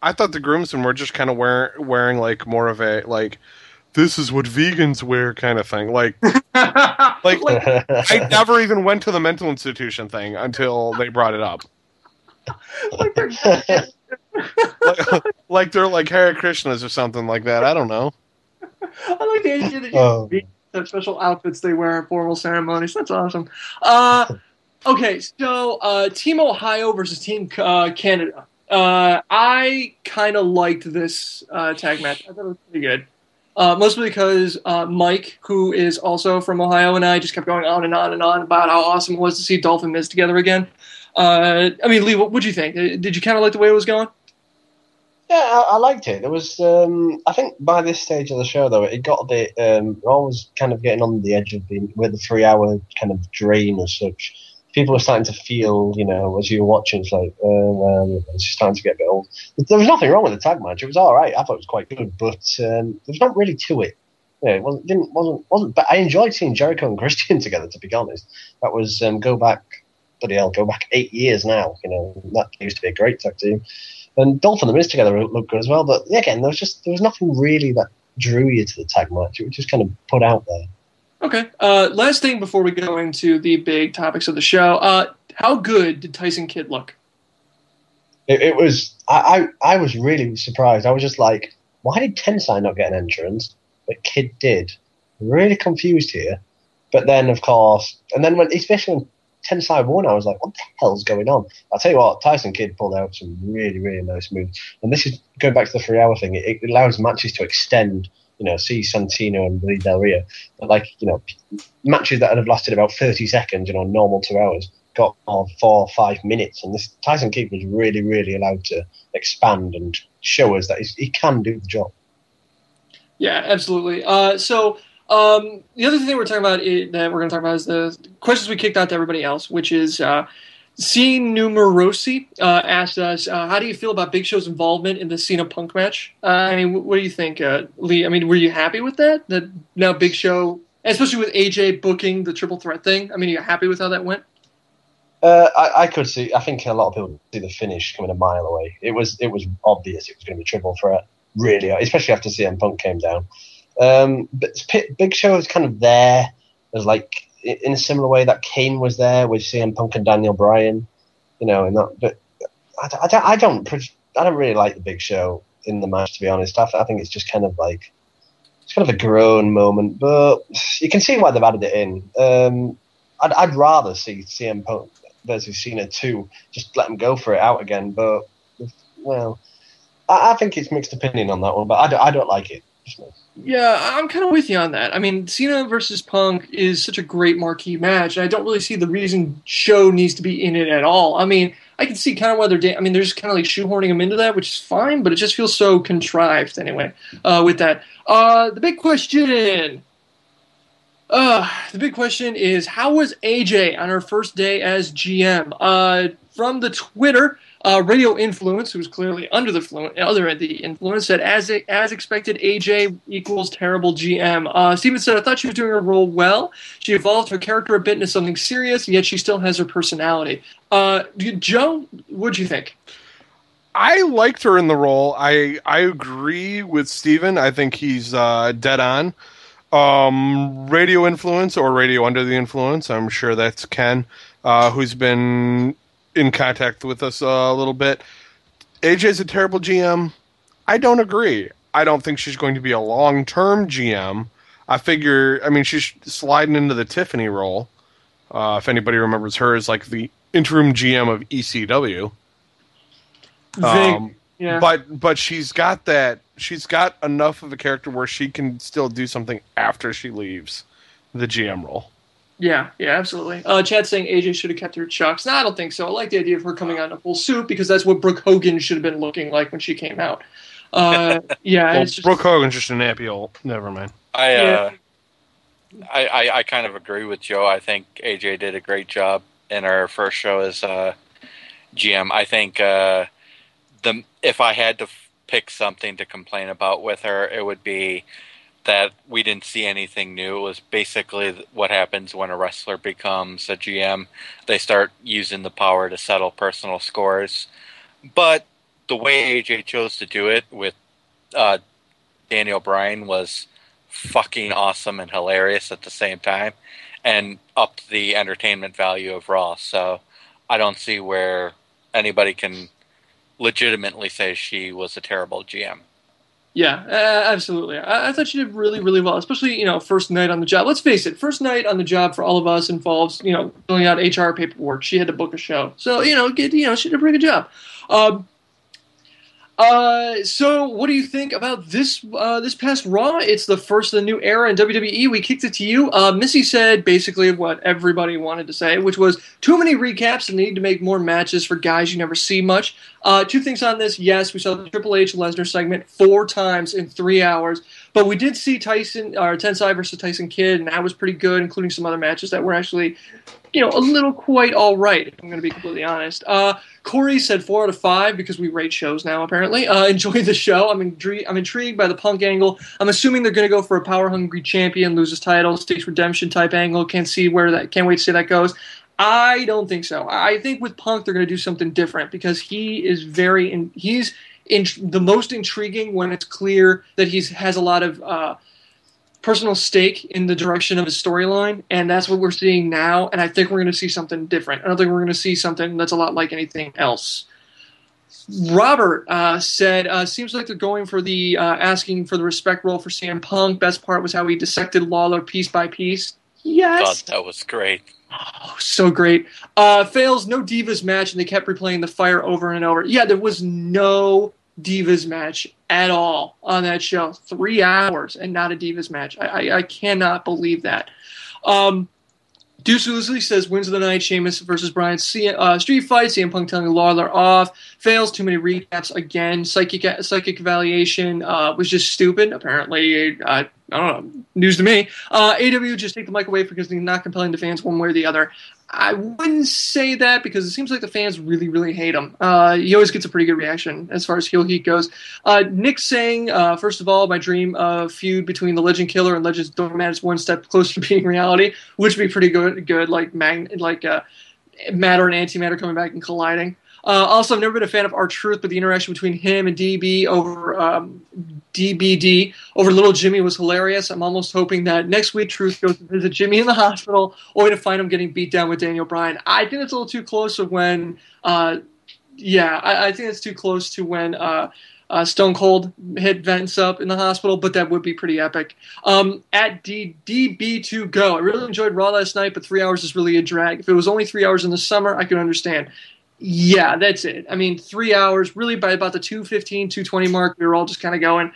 I thought the groomsmen were just kind of wearing more of a this is what vegans wear kind of thing. I never even went to the mental institution thing until they brought it up. They're like Hare Krishnas or something like that. I don't know. I like the idea that you have special outfits they wear at formal ceremonies. That's awesome. Okay, so Team Ohio versus Team Canada. I kind of liked this tag match. I thought it was pretty good. Mostly because Mike, who is also from Ohio, and I just kept going on and on and on about how awesome it was to see Dolph and Miz together again. Lee, what did you think? Did you kind of like the way it was going? Yeah, I liked it. There was, I think by this stage of the show, though, it got a bit, Raw was kind of getting on the edge of with the 3-hour kind of drain as such. People were starting to feel, as you were watching, it's like, it's starting to get a bit old. There was nothing wrong with the tag match. It was all right. I thought it was quite good, but there's not really to it. It wasn't. But I enjoyed seeing Jericho and Christian together. To be honest, that was go back 8 years now. That used to be a great tag team. And Dolph and the Miz together looked good as well. But again, there was nothing really that drew you to the tag match. It was just kind of put out there. Okay. Last thing before we go into the big topics of the show. How good did Tyson Kidd look? It was. I was really surprised. I was just like, why did Tensai not get an entrance, but Kidd did? Really confused here. But then, of course, especially when Tensai won, I was like, what the hell's going on? I'll tell you what, Tyson Kidd pulled out some really, really nice moves. And this is going back to the 3-hour thing. It allows matches to extend. See Santino and Lee Del Rio. But matches that have lasted about 30 seconds, normal 2 hours, got 4 or 5 minutes. And this Tyson Kidd was really, really allowed to expand and show us that he can do the job. Yeah, absolutely. So the other thing we're talking about that we're going to talk about is the questions we kicked out to everybody else, which is C. Numerosi asked us, how do you feel about Big Show's involvement in the Cena Punk match? What do you think, Lee? Were you happy with that? That now Big Show, especially with AJ booking the triple threat thing, are you happy with how that went? I could see. I think a lot of people see the finish coming a mile away. It was obvious it was going to be triple threat, really, especially after CM Punk came down. But Big Show is kind of there as like in a similar way that Kane was there with CM Punk and Daniel Bryan, you know. And that, but I don't really like the Big Show in the match, to be honest. I think it's just kind of like it's kind of a groan moment, but you can see why they've added it in. I'd rather see CM Punk versus Cena 2, just let them go for it out again. But well, I think it's mixed opinion on that one, but I don't like it. Yeah, I'm kind of with you on that. I mean, Cena versus Punk is such a great marquee match, and I don't really see the reason Show needs to be in it at all. I mean, I can see kind of why they're they're just kind of like shoehorning him into that, which is fine, but it just feels so contrived anyway with that. The big question is, how was AJ on her first day as GM? From the Twitter, Radio Influence, who's clearly under the influence, said, as expected, AJ equals terrible GM. Steven said, I thought she was doing her role well. She evolved her character a bit into something serious, yet she still has her personality. Joe, what'd you think? I liked her in the role. I agree with Steven. I think he's dead on. Radio Influence or Radio Under the Influence, I'm sure that's Ken, who's been in contact with us a little bit. AJ's a terrible GM. I don't agree. I don't think she's going to be a long-term GM. She's sliding into the Tiffany role. If anybody remembers her as like the interim GM of ECW. Yeah. But she's got enough of a character where she can still do something after she leaves the GM role. Yeah, absolutely. Chad's saying AJ should have kept her chucks. No, I don't think so. I like the idea of her coming out in a full suit because that's what Brooke Hogan should have been looking like when she came out. Brooke Hogan's just a nappy old. Never mind. I kind of agree with Joe. I think AJ did a great job in her first show as GM. I think if I had to pick something to complain about with her, it would be that we didn't see anything new. It was basically what happens when a wrestler becomes a GM. They start using the power to settle personal scores. But the way AJ chose to do it with Daniel Bryan was fucking awesome and hilarious at the same time, and upped the entertainment value of Raw. So I don't see where anybody can legitimately say she was a terrible GM. Yeah, absolutely. I thought she did really, really well, especially, first night on the job. Let's face it, first night on the job for all of us involves, filling out HR paperwork. She had to book a show. So, she did a pretty good job. So what do you think about this past Raw? It's the first of the new era in WWE. We kicked it to you. Missy said basically what everybody wanted to say, which was too many recaps and they need to make more matches for guys you never see much. Two things on this. Yes, we saw the Triple H Lesnar segment 4 times in 3 hours, but we did see Tensai versus Tyson Kidd, and that was pretty good, including some other matches that were actually, a little quite all right, if I'm going to be completely honest. Corey said 4 out of 5 because we rate shows now, apparently. Enjoyed the show. I'm intrigued by the Punk angle. I'm assuming they're going to go for a power-hungry champion, loses title, stakes redemption type angle. Can't wait to see that goes. I don't think so. I think with Punk, they're going to do something different because he is he's the most intriguing when it's clear that he has a lot of personal stake in the direction of his storyline, and that's what we're seeing now, and I think we're going to see something different. I don't think we're going to see something that's a lot like anything else. Robert said, seems like they're going for the asking for the respect role for CM Punk. Best part was how he dissected Lawler piece by piece. Yes. God, that was great. Oh, so great. Fails, no Divas match, and they kept replaying the fire over and over. Yeah, there was no Divas match at all on that show. 3 hours and not a Divas match. I cannot believe that. Deuce Loosley says wins of the night, Sheamus versus Bryan street fight, CM Punk telling Lawler off. Fails, too many recaps again. Psychic evaluation was just stupid. Apparently, I don't know, news to me. AW just take the mic away because they're not compelling the fans one way or the other. I wouldn't say that because it seems like the fans really, really hate him. He always gets a pretty good reaction as far as heel heat goes. Nick saying, first of all, my dream of feud between the Legend Killer and Legends Doormat is one step closer to being reality, which would be pretty good. Like matter and antimatter coming back and colliding. Also, I've never been a fan of R-Truth, but the interaction between him and DB over DBD over Little Jimmy was hilarious. I'm almost hoping that next week Truth goes to visit Jimmy in the hospital, only to find him getting beat down with Daniel Bryan. I think it's a little too close to when, I think it's too close to when Stone Cold hit Vince up in the hospital, but that would be pretty epic. At DB2Go, I really enjoyed Raw last night, but 3 hours is really a drag. If it was only 3 hours in the summer, I could understand. Yeah, that's it. I mean, 3 hours, really by about the 2:15, 2:20 mark, we were all just kind of going,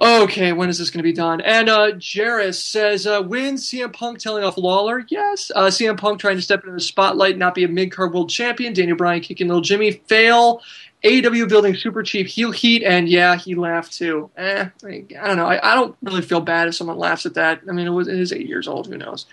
okay, when is this going to be done? And Jarris says, win CM Punk telling off Lawler? Yes. CM Punk trying to step into the spotlight, not be a mid-card world champion. Daniel Bryan kicking Little Jimmy. Fail. AEW building super cheap heel heat, and yeah, he laughed too. I don't know. I don't really feel bad if someone laughs at that. I mean, it is 8 years old. Who knows?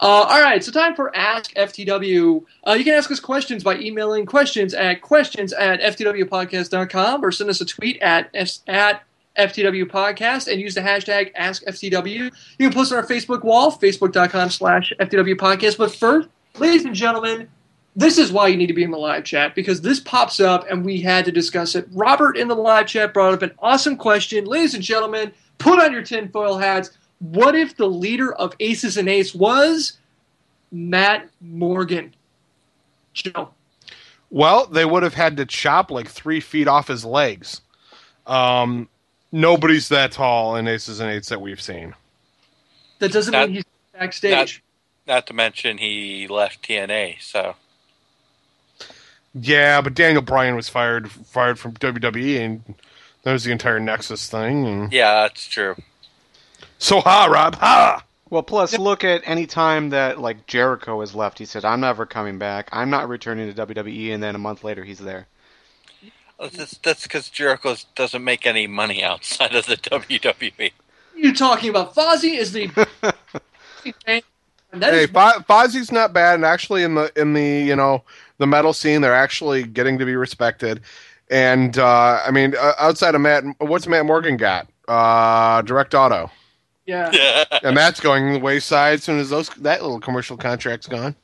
All right, so time for Ask FTW. You can ask us questions by emailing questions@ftwpodcast.com or send us a tweet at FTW Podcast and use the hashtag AskFTW. You can post on our Facebook wall, facebook.com/FTW Podcast. But first, ladies and gentlemen, this is why you need to be in the live chat, because this pops up and we had to discuss it. Robert in the live chat brought up an awesome question. Ladies and gentlemen, put on your tinfoil hats. What if the leader of Aces and Eights was Matt Morgan? Joe. Well, they would have had to chop like 3 feet off his legs. Nobody's that tall in Aces and Eights that we've seen. That doesn't mean he's backstage. Not to mention he left TNA, so... Yeah, but Daniel Bryan was fired from WWE, and that was the entire Nexus thing. And... yeah, that's true. So Rob, ha! Well, plus, look at any time that, like, Jericho has left. He said, I'm never coming back. I'm not returning to WWE, and then a month later, he's there. That's because Jericho doesn't make any money outside of the WWE. You're talking about Fozzy is the... Fozzie's not bad, and actually in the the metal scene, they're actually getting to be respected. And outside of Matt, what's Matt Morgan got? Direct Auto. Yeah. And that's going the wayside as soon as that little commercial contract's gone.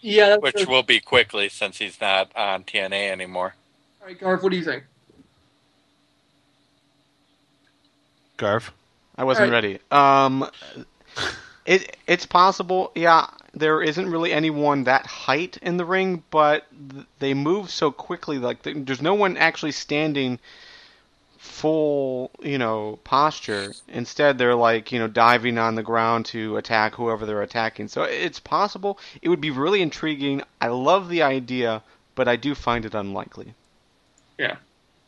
Yeah, which will be quickly since he's not on TNA anymore. All right, Garth, what do you think? Garth? I wasn't ready. It's possible, yeah, there isn't really anyone that height in the ring, but they move so quickly, like, there's no one actually standing full, posture. Instead, they're, like, diving on the ground to attack whoever they're attacking. So it's possible. It would be really intriguing. I love the idea, but I do find it unlikely. Yeah.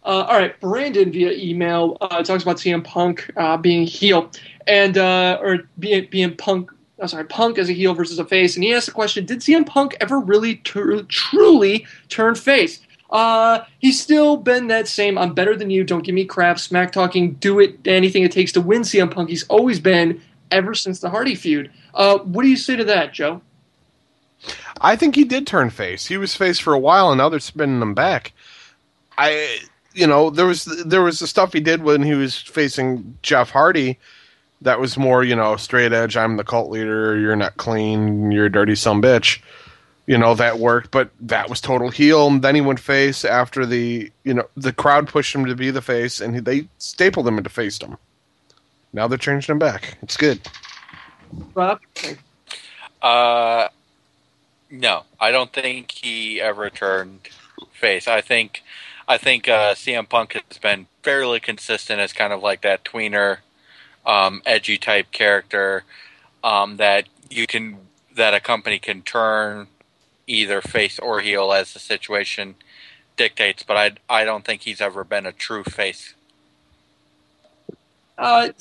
All right, Brandon via email talks about CM Punk being heel and or being Punk. Punk as a heel versus a face, and he asked the question: did CM Punk ever really truly turn face? He's still been that same "I'm better than you, don't give me crap, smack talking, do it anything it takes to win" CM Punk. He's always been ever since the Hardy feud. What do you say to that, Joe? I think he did turn face. He was face for a while, and now they're spinning him back. There was the stuff he did when he was facing Jeff Hardy that was more, straight edge, I'm the cult leader, you're not clean, you're a dirty sumbitch. That worked, but that was total heel. And then he went face after the crowd pushed him to be the face, and they stapled him into facedom. Now they're changing him back. It's good. Rob? No, I don't think he ever turned face. I think CM Punk has been fairly consistent as kind of like that tweener, edgy type character that a company can turn either face or heel as the situation dictates. But I don't think he's ever been a true face. I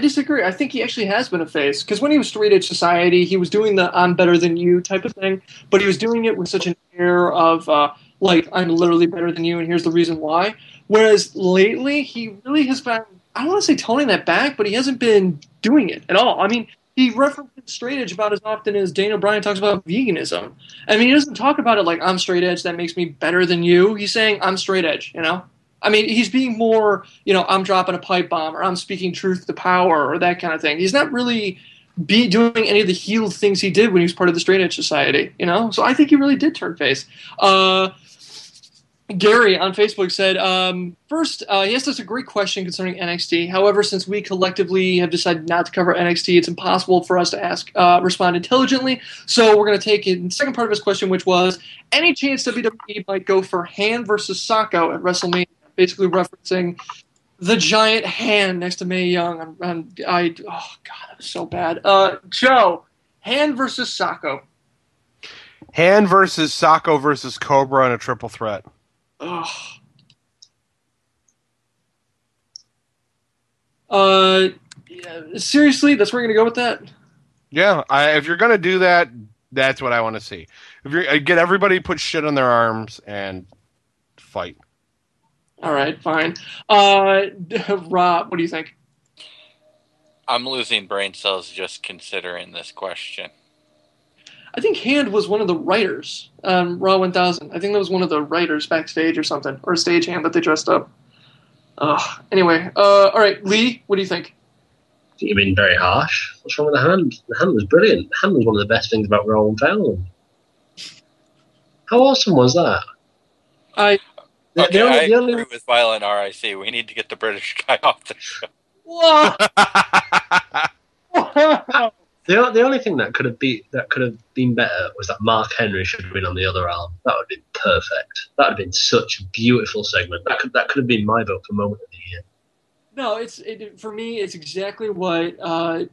disagree. I think he actually has been a face, because when he was Straight Edge Society, he was doing the "I'm better than you" type of thing, but he was doing it with such an air of I'm literally better than you, and here's the reason why. Whereas lately, he really has been, I don't want to say toning that back, but he hasn't been doing it at all. I mean, he references straight edge about as often as Daniel Bryan talks about veganism. I mean, he doesn't talk about it like, I'm straight edge, that makes me better than you. He's saying, I'm straight edge, I mean, he's being more, I'm dropping a pipe bomb, or I'm speaking truth to power, or that kind of thing. He's not really be doing any of the heel things he did when he was part of the Straight Edge Society, So I think he really did turn face. Gary on Facebook said, first, he asked us a great question concerning NXT. However, since we collectively have decided not to cover NXT, it's impossible for us to respond intelligently. So we're going to take it in the second part of his question, which was, any chance WWE might go for Hand versus Sacco at WrestleMania? Basically referencing the giant hand next to Mae Young. Oh, God, that was so bad. Joe, Hand versus Sacco. Hand versus Sacco versus Cobra in a triple threat. Ugh. Seriously, that's where you're going to go with that? Yeah, if you're going to do that, that's what I want to see. If you're get everybody put shit on their arms and fight. All right, fine. Rob, what do you think? I'm losing brain cells just considering this question. I think Hand was one of the writers on Raw 1000. I think that was one of the writers backstage or something, or a stagehand that they dressed up. Anyway, all right, Lee, what do you think? You've been very harsh. What's wrong with the Hand? The Hand was brilliant. The Hand was one of the best things about Raw 1000. How awesome was that? I agree with Violent RIC. We need to get the British guy off the show. Whoa! The only thing that could have been better was that Mark Henry should have been on the other arm. That would have been perfect. That would have been such a beautiful segment. That could have been my vote for moment of the year. No, for me, it's exactly what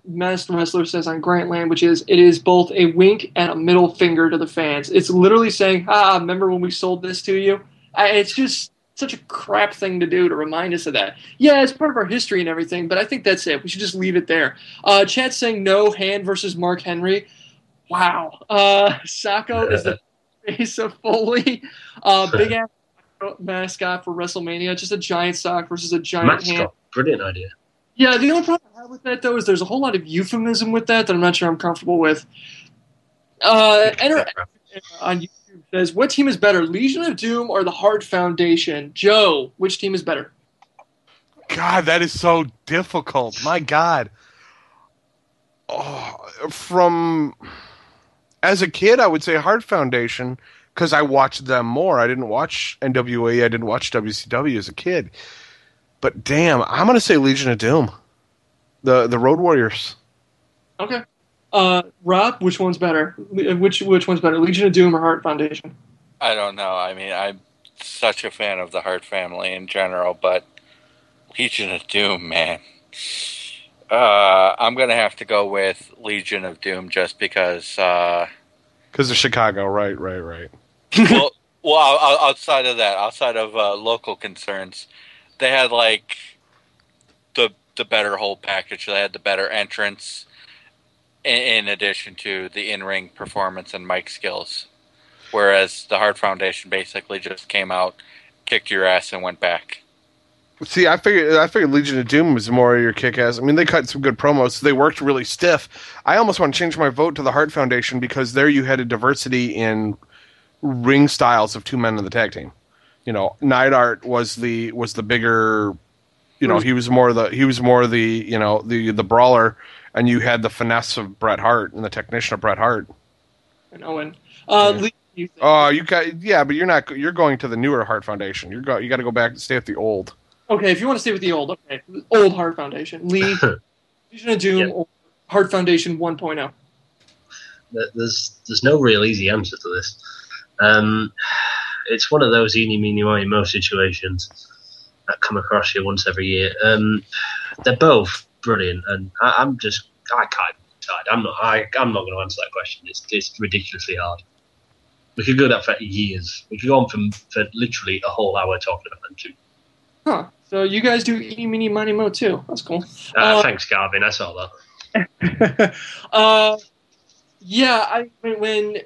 Master Wrestler says on Grantland, which is it is both a wink and a middle finger to the fans. It's literally saying, remember when we sold this to you? It's just such a crap thing to do to remind us of that. Yeah, it's part of our history and everything, but I think that's it. We should just leave it there. Chat's saying no, Hand versus Mark Henry. Wow. Sacco is the face of Foley. Big ass mascot for WrestleMania. Just a giant sock versus a giant hand. Brilliant idea. Yeah, the only problem I have with that, though, is there's a whole lot of euphemism with that I'm not sure I'm comfortable with. Enter on YouTube says, what team is better, Legion of Doom or the Hart Foundation? Joe, which team is better? God, that is so difficult. My God. As a kid, I would say Hart Foundation because I watched them more. I didn't watch NWA. I didn't watch WCW as a kid. But damn, I'm going to say Legion of Doom. The Road Warriors. Okay. Rob, which one's better? Which one's better, Legion of Doom or Hart Foundation? I don't know. I mean, I'm such a fan of the Hart family in general, but Legion of Doom, man. I'm going to have to go with Legion of Doom just because... Because of Chicago, right. well, outside of that, outside of local concerns, they had, like, the better whole package. They had the better entrance in addition to the in-ring performance and mic skills. Whereas the Hart Foundation basically just came out, kicked your ass, and went back. See, I figured Legion of Doom was more your kick-ass. I mean, they cut some good promos. They worked really stiff. I almost want to change my vote to the Hart Foundation because there you had a diversity in ring styles of two men in the tag team. You know, Neidhart was the bigger. You know, he was more the the brawler, and you had the finesse of Bret Hart and the technician of Bret Hart. And Owen. But you're going to the newer Hart Foundation. You got to go back and stay at the old. Okay, if you want to stay with the old, okay. Old Hart Foundation. Lee, Legion of Doom, or Hart Foundation 1.0. There's no real easy answer to this. It's one of those eeny, meeny, miny, mo situations that come across you once every year. They're both brilliant, and I can't decide. I'm not going to answer that question. It's ridiculously hard. We could go that for years. We could go on for literally a whole hour talking about them too. Huh. So you guys do eeny, meeny, miny, mo too. That's cool. Thanks, Garvin. I saw that. When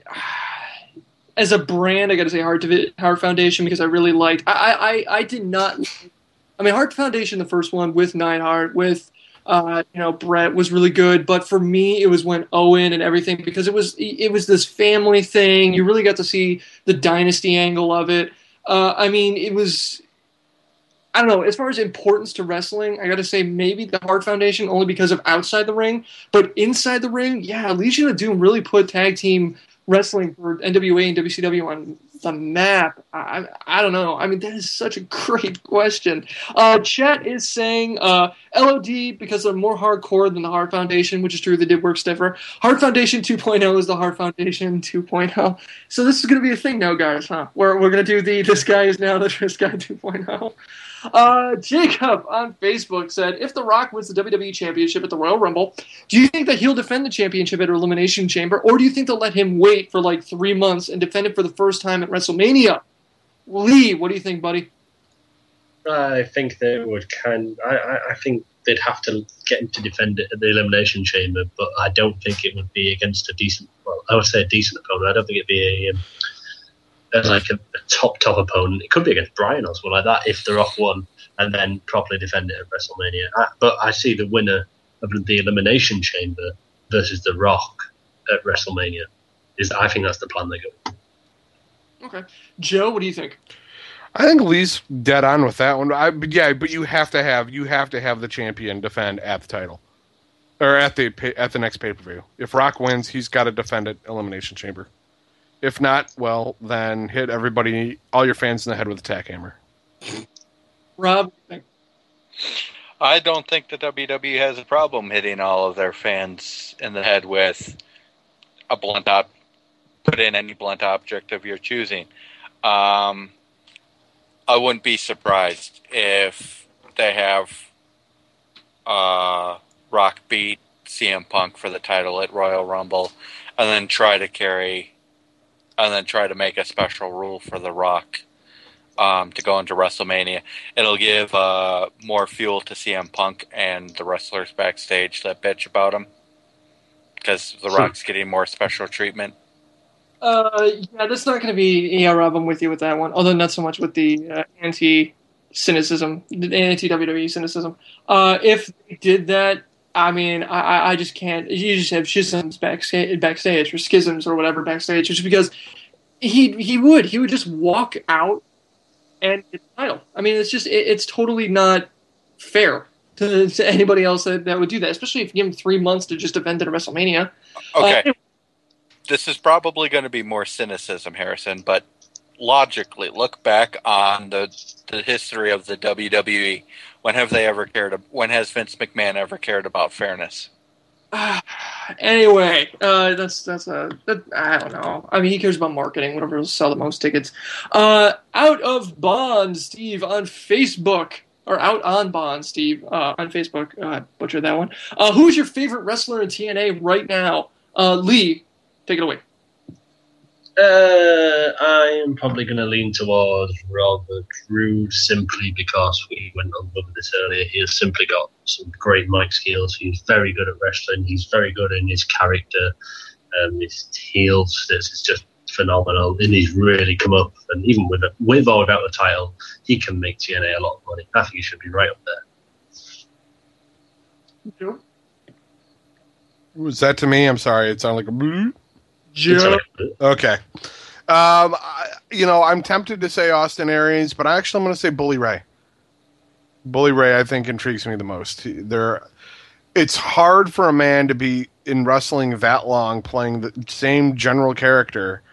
as a brand, I got to say Hart Foundation because I really liked. I did not. I mean, Hart Foundation, the first one with Neidhart, with Brett was really good. But for me, it was when Owen and everything because it was this family thing. You really got to see the dynasty angle of it. I mean, it was. I don't know, as far as importance to wrestling, I got to say maybe the Hart Foundation only because of outside the ring. But inside the ring, yeah, Legion of Doom really put tag team wrestling for NWA and WCW on the map. I don't know. I mean, that is such a great question. Chat is saying LOD because they're more hardcore than the Hart Foundation, which is true. They did work stiffer. Hart Foundation 2.0 is the Hart Foundation 2.0. So this is going to be a thing now, guys, huh? We're going to do this guy is now the this guy 2.0. Jacob on Facebook said, if The Rock wins the WWE Championship at the Royal Rumble, do you think that he'll defend the championship at Elimination Chamber, or do you think they'll let him wait for like 3 months and defend it for the first time at WrestleMania? Lee, what do you think, buddy? I think they would I think they'd have to get him to defend it at the Elimination Chamber, but I don't think it would be against a decent opponent. I don't think it'd be a top opponent. It could be against Bryan or something like that if The Rock won and then properly defend it at WrestleMania. But I see the winner of the Elimination Chamber versus The Rock at WrestleMania. I think that's the plan they go. Okay. Joe, what do you think? I think Lee's dead on with that one. But you have to have the champion defend at the title. Or at the next pay-per-view. If Rock wins, he's got to defend it Elimination Chamber. If not, well, then hit all your fans in the head with a tack hammer. Rob, I don't think the WWE has a problem hitting all of their fans in the head with a put in any blunt object of your choosing. I wouldn't be surprised if they have Rock beat CM Punk for the title at Royal Rumble and then try to make a special rule for The Rock to go into WrestleMania. It'll give more fuel to CM Punk and the wrestlers backstage that bitch about him because The Rock's getting more special treatment. Yeah, that's not going to be... Yeah, Rob, I'm with you with that one. Although not so much with the anti-cynicism, the anti-WWE cynicism. If they did that, I mean, I just can't... You just have schisms backstage or schisms or whatever backstage, just because he would just walk out and get the title. I mean, it's totally not fair to anybody else that would do that, especially if you give him 3 months to just defend it at WrestleMania. Okay. This is probably going to be more cynicism, Harrison, but logically, look back on the history of the WWE. When has Vince McMahon ever cared about fairness? Anyway, I don't know. I mean, he cares about marketing, whatever will sell the most tickets. Out of Bond, Steve on Facebook, or Out on Bond, Steve on Facebook. I butchered that one. Who's your favorite wrestler in TNA right now? Lee, take it away. I am probably going to lean towards Robert Roode simply because we went on over this earlier. He has simply got some great mic skills. He's very good at wrestling. He's very good in his character. His heels, it's just phenomenal. And he's really come up. And even with or without the title, he can make TNA a lot of money. I think he should be right up there. Joe? Was that to me? I'm sorry. It sounded like a blue. Joe? Okay. I'm tempted to say Austin Aries, but I'm going to say Bully Ray. Bully Ray, I think, intrigues me the most. It's hard for a man to be in wrestling that long playing the same general character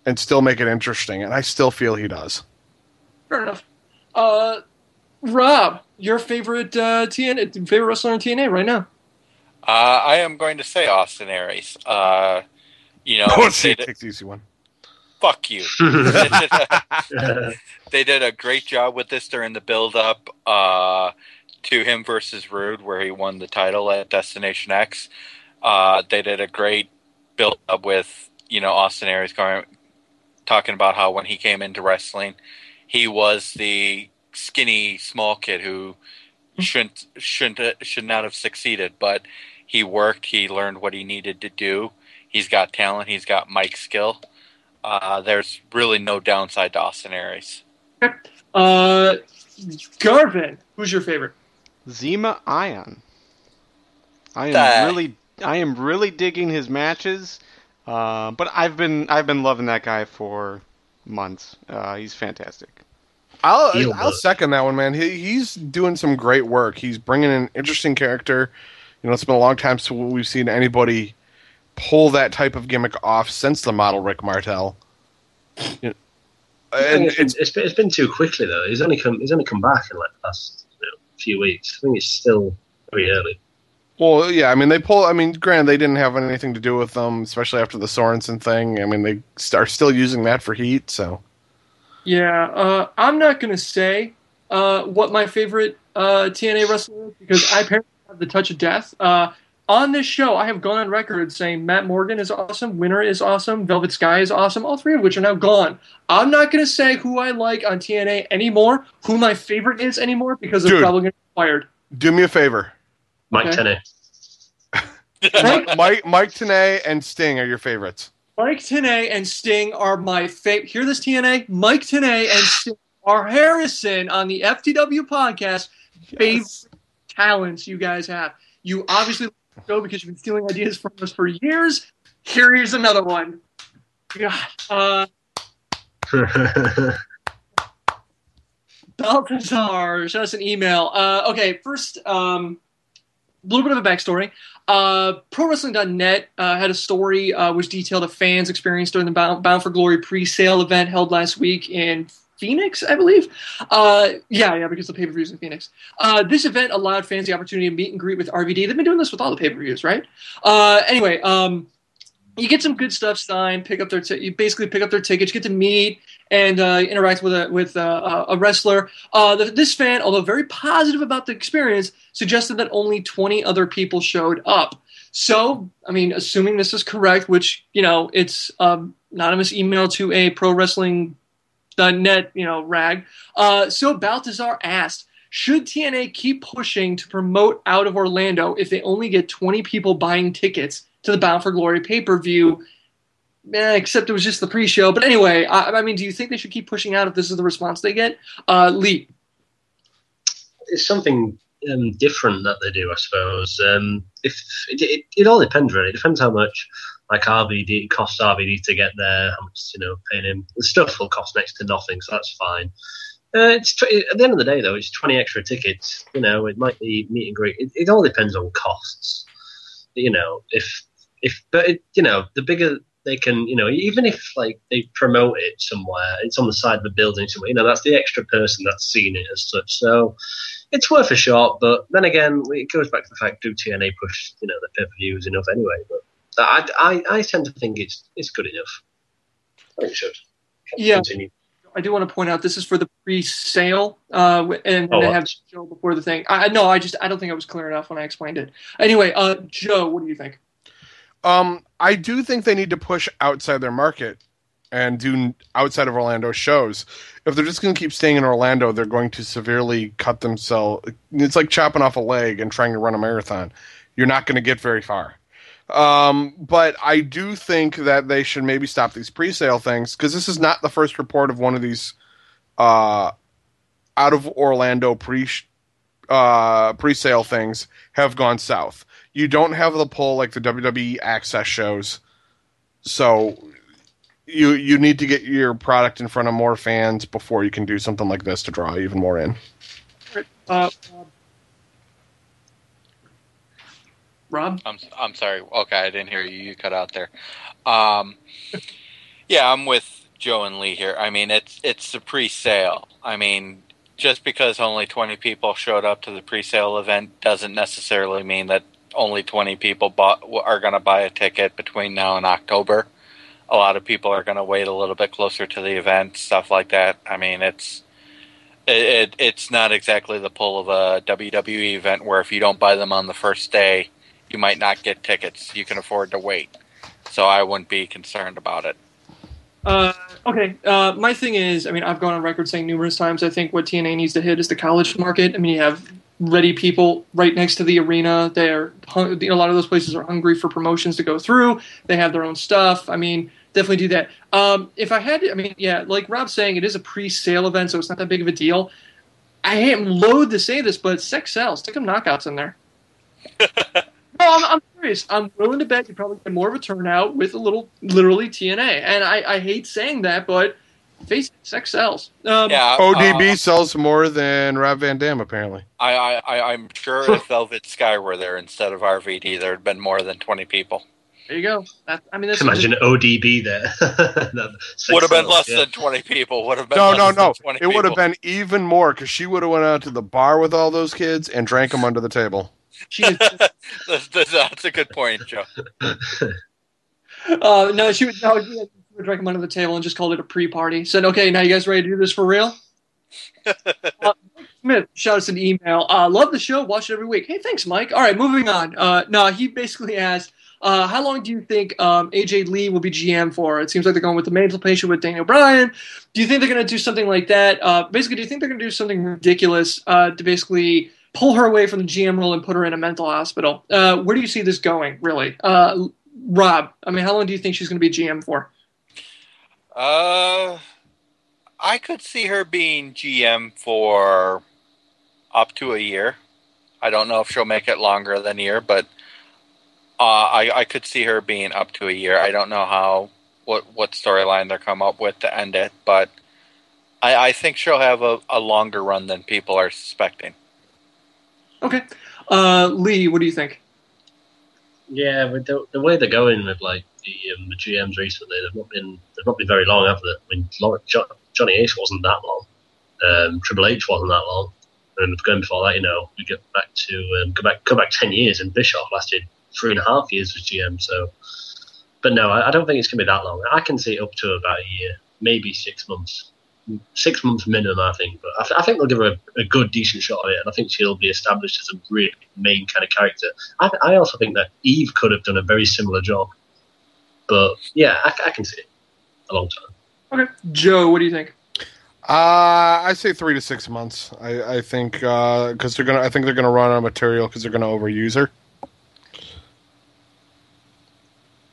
and still make it interesting, and I still feel he does. Fair enough. Rob, your favorite favorite wrestler in TNA right now? I am going to say Austin Aries. Take the easy one. Fuck you. They did a great job with this during the build-up to him versus Rude, where he won the title at Destination X. They did a great build-up with Austin Aries talking about how when he came into wrestling, he was the skinny small kid who should not have succeeded, but he worked. He learned what he needed to do. He's got talent. He's got mic skill. There's really no downside to Austin Aries. Garvin, who's your favorite? Zema Ion. I am really digging his matches, but I've been loving that guy for months. He's fantastic. I'll second that one, man. He's doing some great work. He's bringing an interesting character. You know, it's been a long time since we've seen anybody pull that type of gimmick off since the model Rick Martel. You know, and it's been too quickly though. He's only come back in like the past few weeks. I think it's still very early. Well, yeah, I mean granted, they didn't have anything to do with them, especially after the Sorensen thing. I mean, they are still using that for heat, so. Yeah, I'm not going to say what my favorite TNA wrestler is because I apparently have the touch of death. On this show, I have gone on record saying Matt Morgan is awesome, Winner is awesome, Velvet Sky is awesome, all three of which are now gone. I'm not going to say who I like on TNA anymore, who my favorite is anymore, because they're probably going to be fired. Do me a favor. Mike Tenay. Mike Tenay and Sting are your favorites. Mike Tenay and Sting are my favorite. Hear this, TNA? Mike Tenay and Sting are Harrison on the FTW podcast. Yes. Favorite talents you guys have. You obviously go because you've been stealing ideas from us for years. Here's another one. God. Balthazar, send us an email. Okay, first, a little bit of a backstory. ProWrestling.net had a story which detailed a fan's experience during the Bound for Glory pre-sale event held last week in Phoenix, I believe. Yeah, because the pay-per-view is in Phoenix. This event allowed fans the opportunity to meet and greet with RVD. They've been doing this with all the pay-per-views, right? Anyway, you get some good stuff signed. You basically pick up their tickets, get to meet and interact with a wrestler. This fan, although very positive about the experience, suggested that only 20 other people showed up. So, I mean, assuming this is correct, which it's anonymous email to a ProWrestling.net rag. So Balthazar asked, should TNA keep pushing to promote out of Orlando if they only get 20 people buying tickets to the Bound for Glory pay-per-view? Except it was just the pre-show. But anyway, I mean, do you think they should keep pushing out if this is the response they get? Lee. It's something different that they do, I suppose. If it all depends, really. It depends how much RVD costs RVD to get there, how much paying him. The stuff will cost next to nothing, so that's fine. At the end of the day, though, it's 20 extra tickets. It might be meet and greet. It all depends on costs. The bigger they can, even if they promote it somewhere, it's on the side of a building somewhere. That's the extra person that's seen it as such. So it's worth a shot. But then again, it goes back to the fact: do TNA push the pay-per-views enough anyway? But I tend to think it's good enough. I think it should. Yeah. Continue. I do want to point out this is for the pre-sale, and they have the show before the thing. I don't think I was clear enough when I explained it. Anyway, Joe, what do you think? I do think they need to push outside their market and do outside of Orlando shows. If they're just going to keep staying in Orlando, they're going to severely cut themselves. It's like chopping off a leg and trying to run a marathon. You're not going to get very far. But I do think that they should maybe stop these pre-sale things, because this is not the first report of one of these out of Orlando pre-sale things have gone south. You don't have the pull like the WWE Access shows, so you need to get your product in front of more fans before you can do something like this to draw even more in. Rob? I'm sorry. Okay, I didn't hear you. You cut out there. Yeah, I'm with Joe and Lee here. I mean, it's a pre-sale. I mean, just because only 20 people showed up to the pre-sale event doesn't necessarily mean that only 20 people are going to buy a ticket between now and October. A lot of people are going to wait a little bit closer to the event, stuff like that. I mean, it's not exactly the pull of a WWE event where if you don't buy them on the first day, you might not get tickets. You can afford to wait. So I wouldn't be concerned about it. Okay. My thing is, I mean, I've gone on record saying numerous times, I think what TNA needs to hit is the college market. I mean, you have ready people right next to the arena. A lot of those places are hungry for promotions to go through. They have their own stuff. I mean, definitely do that. If I had to, I mean, yeah, like Rob's saying, it is a pre-sale event, so it's not that big of a deal. I am loath to say this, but sex sells. Stick them knockouts in there. No, I'm serious. I'm willing to bet you probably get more of a turnout with a little, literally TNA. And I hate saying that, but Face it, sex sells. Yeah, ODB sells more than Rob Van Dam, apparently. I'm sure if Velvet Sky were there instead of RVD, there had been more than 20 people. There you go. That's Imagine ODB there. Would have been less than 20 people. Would have been No. than 20 It would have been even more because she would have went out to the bar with all those kids and drank them under the table. That's a good point, Joe. No, she would drink them under the table and just called it a pre-party. Said, okay, now you guys ready to do this for real? Smith shot us an email. Love the show. Watch it every week. Hey, thanks, Mike. All right, moving on. No, he basically asked, how long do you think AJ Lee will be GM for? It seems like they're going with the mental patient with Daniel Bryan. Do you think they're going to do something like that? Basically, do you think they're going to do something ridiculous to basically pull her away from the GM role and put her in a mental hospital? Where do you see this going, really? Rob, I mean, how long do you think she's going to be GM for? I could see her being GM for up to a year. I don't know if she'll make it longer than a year, but I could see her being up to a year. I don't know what storyline they'll come up with to end it, but I think she'll have a longer run than people are suspecting. Okay. Lee, what do you think? Yeah, with the way they're going with like the GMs recently, they've not been very long, have they? I mean, Johnny Ace wasn't that long. Triple H wasn't that long, and going before that, we get back to go back 10 years, and Bischoff lasted 3.5 years as GM. So, but no, I don't think it's going to be that long. I can see up to about a year, maybe 6 months. 6 months minimum, I think. But I think they'll give her a good, decent shot at it, and I think she'll be established as a really main kind of character. I also think that Eve could have done a very similar job. But yeah, I can see it a long time. Okay, Joe, what do you think? I say 3 to 6 months. I think because I think they're gonna run out of material because they're gonna overuse her.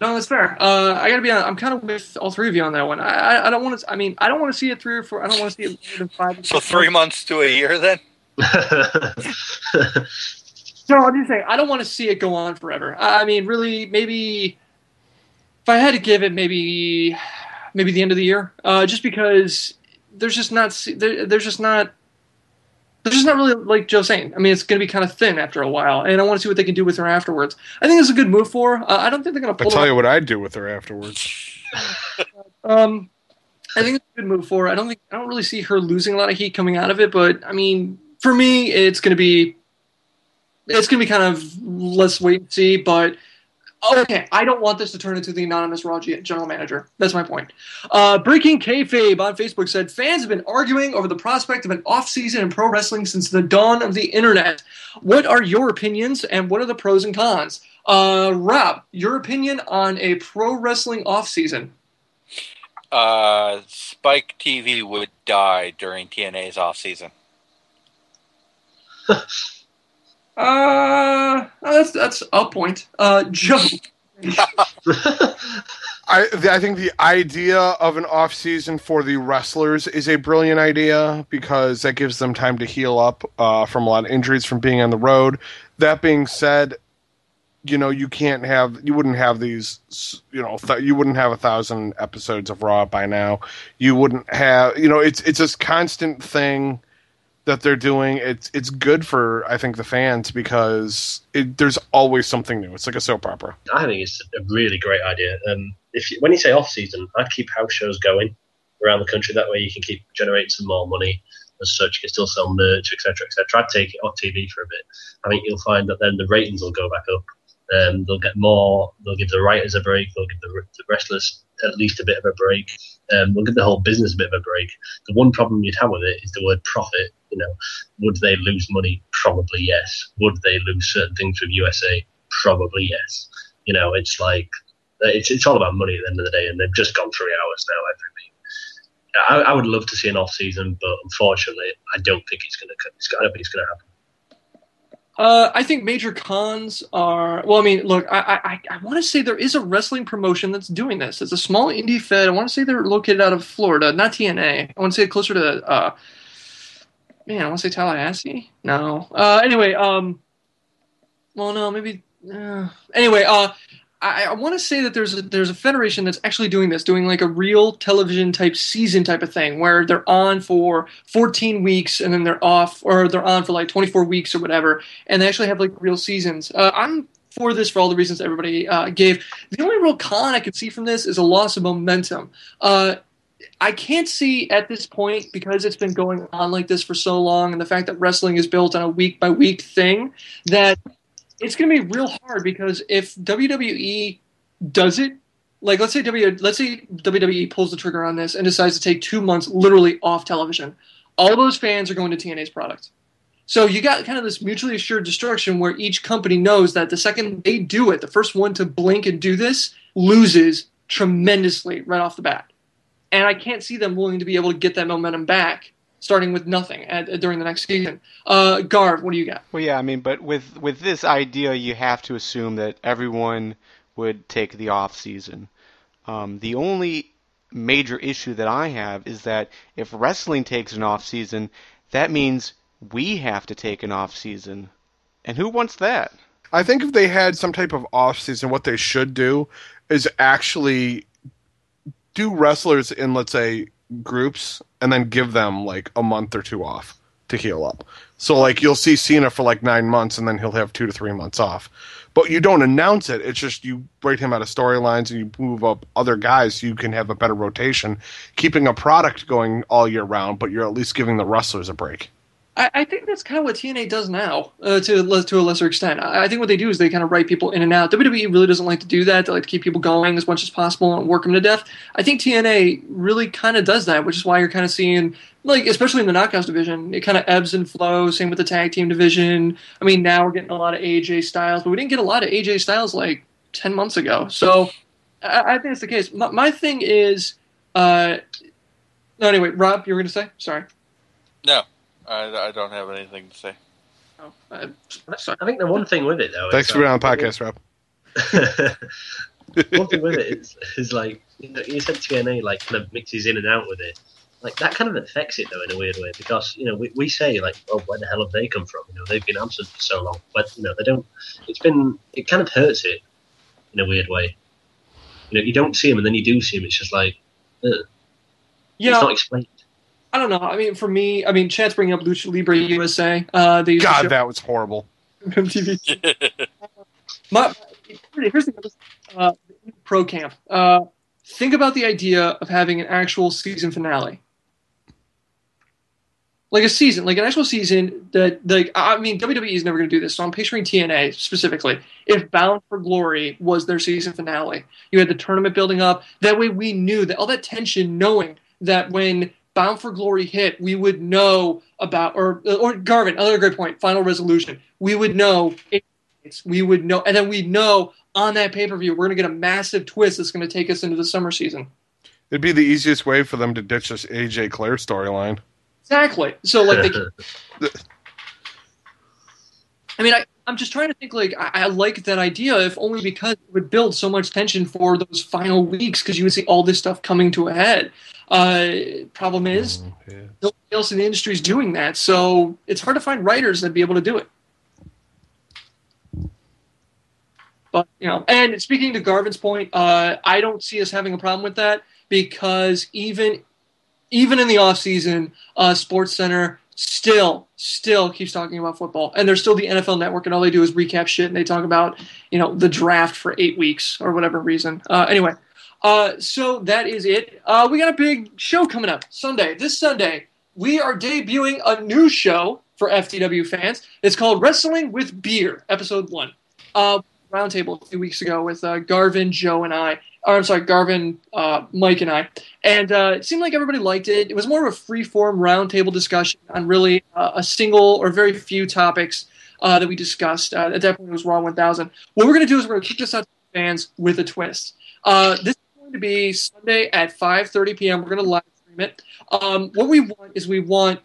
No, that's fair. I gotta be honest. I'm kind of with all three of you on that one. I don't want to. I mean, I don't want to see it 3 or 4. I don't want to see it more than 5. So 3 months to a year, then. No, I'm just saying I don't want to see it go on forever. I mean, really, maybe if I had to give it, maybe the end of the year. Just because there's just not really, like Joe's saying. I mean, it's going to be kind of thin after a while, and I want to see what they can do with her afterwards. I think it's a good move for her. I don't think they're going to pull. I'll tell you what I'd do with her afterwards. I think it's a good move for her. I don't really see her losing a lot of heat coming out of it, but I mean, for me, it's going to be kind of let's wait and see. But okay, I don't want this to turn into the anonymous Raw general manager. That's my point. Breaking Kayfabe on Facebook said, fans have been arguing over the prospect of an off-season in pro wrestling since the dawn of the internet. What are your opinions, and what are the pros and cons? Rob, your opinion on a pro wrestling off-season? Spike TV would die during TNA's off-season. That's a point. Joe. I think the idea of an off season for the wrestlers is a brilliant idea because that gives them time to heal up from a lot of injuries from being on the road. That being said, you wouldn't have these, you wouldn't have 1,000 episodes of Raw by now. You wouldn't have, it's this constant thing that they're doing. It's good for, I think, the fans because there's always something new. It's like a soap opera. I think it's a really great idea. When you say off season, I'd keep house shows going around the country. That way you can keep generating some more money. As such, you can still sell merch, etc., etc. I'd take it off TV for a bit. I think you'll find that then the ratings will go back up. They'll get more. They'll give the writers a break. They'll give the wrestlers at least a bit of a break. They'll give the whole business a bit of a break. The one problem you'd have with it is the word profit. Would they lose money? Probably yes. Would they lose certain things with USA? Probably yes. It's like it's all about money at the end of the day, and they've just gone 3 hours now every week. I would love to see an off season, but unfortunately, I don't think it's gonna happen. I think major cons are, well, I mean, look, I want to say there is a wrestling promotion that's doing this. It's a small indie fed. I want to say they're located out of Florida, not TNA. I want to say closer to, I want to say Tallahassee. No. Anyway, well, no, maybe. Anyway, I want to say that there's a federation that's actually doing this, doing like a real television type season type of thing, where they're on for 14 weeks and then they're off, or they're on for like 24 weeks or whatever, and they actually have like real seasons. I'm for this for all the reasons everybody gave. The only real con I could see from this is a loss of momentum. I can't see at this point, because it's been going on like this for so long, and the fact that wrestling is built on a week-by-week thing, that it's going to be real hard, because if WWE does it, like let's say WWE pulls the trigger on this and decides to take 2 months literally off television, all those fans are going to TNA's product. So you got kind of this mutually assured destruction where each company knows that the second they do it, the first one to blink and do this loses tremendously right off the bat. And I can't see them willing to be able to get that momentum back, starting with nothing during the next season. Garv, what do you got? Well, yeah, I mean, but with this idea, you have to assume that everyone would take the off season. The only major issue that I have is that if wrestling takes an off season, that means we have to take an off season. And who wants that? I think if they had some type of off season, what they should do is actually do wrestlers in, let's say, groups, and then give them like a month or two off to heal up. So like you'll see Cena for like 9 months, and then he'll have 2 to 3 months off. But you don't announce it. It's just you break him out of storylines and you move up other guys so you can have a better rotation, keeping a product going all year round, but you're at least giving the wrestlers a break. I think that's kind of what TNA does now, to a lesser extent. I think what they do is they kind of write people in and out. WWE really doesn't like to do that. They like to keep people going as much as possible and work them to death. I think TNA really kind of does that, which is why you're kind of seeing, like, especially in the Knockouts division, it kind of ebbs and flows. Same with the tag team division. I mean, now we're getting a lot of AJ Styles, but we didn't get a lot of AJ Styles like 10 months ago. So I think it's the case. My thing is, no, anyway, Rob, you were going to say? Sorry. No. I don't have anything to say. Oh, sorry. I think the one thing with it, though... Thanks for being on the podcast, Rob. One thing with it is like, you said TNA like kind of mixes in and out with it. Like, that kind of affects it, though, in a weird way, because, we say, like, oh, where the hell have they come from? They've been absent for so long. But, they don't... It kind of hurts it in a weird way. You don't see them, and then you do see them. It's just like... It's not explained. I don't know. I mean, for me, Chad's bringing up Lucha Libre USA. God, that was horrible. MTV. Here's the pro camp. Think about the idea of having an actual season finale. Like an actual season that, WWE is never going to do this, so I'm picturing TNA specifically. If Bound for Glory was their season finale, you had the tournament building up. That way we knew that all that tension, knowing that when Bound for Glory hit, we would know about, or Garvin, another great point, Final Resolution. We would know, and then we'd know on that pay-per-view, we're going to get a massive twist that's going to take us into the summer season. It'd be the easiest way for them to ditch this AJ Claire storyline. Exactly. So, I'm just trying to think, I like that idea, if only because it would build so much tension for those final weeks, because you would see all this stuff coming to a head. Problem is, nobody else in the industry is doing that, so it's hard to find writers that'd be able to do it. But, and speaking to Garvin's point, I don't see us having a problem with that, because even in the off season, SportsCenter still keeps talking about football, and they're still the NFL Network, and all they do is recap shit, and they talk about the draft for 8 weeks or whatever reason. Anyway, so that is it. We got a big show coming up this Sunday. We are debuting a new show for FTW fans. It's called Wrestling with Beer, Episode 1. Roundtable 2 weeks ago with Garvin, Joe, and I. Garvin, Mike, and I. And it seemed like everybody liked it. It was more of a free-form roundtable discussion on really a single or very few topics that we discussed. At that point, it was Raw 1000. What we're going to do is we're going to kick this out to fans with a twist. This is going to be Sunday at 5:30 p.m. We're going to live stream it. What we want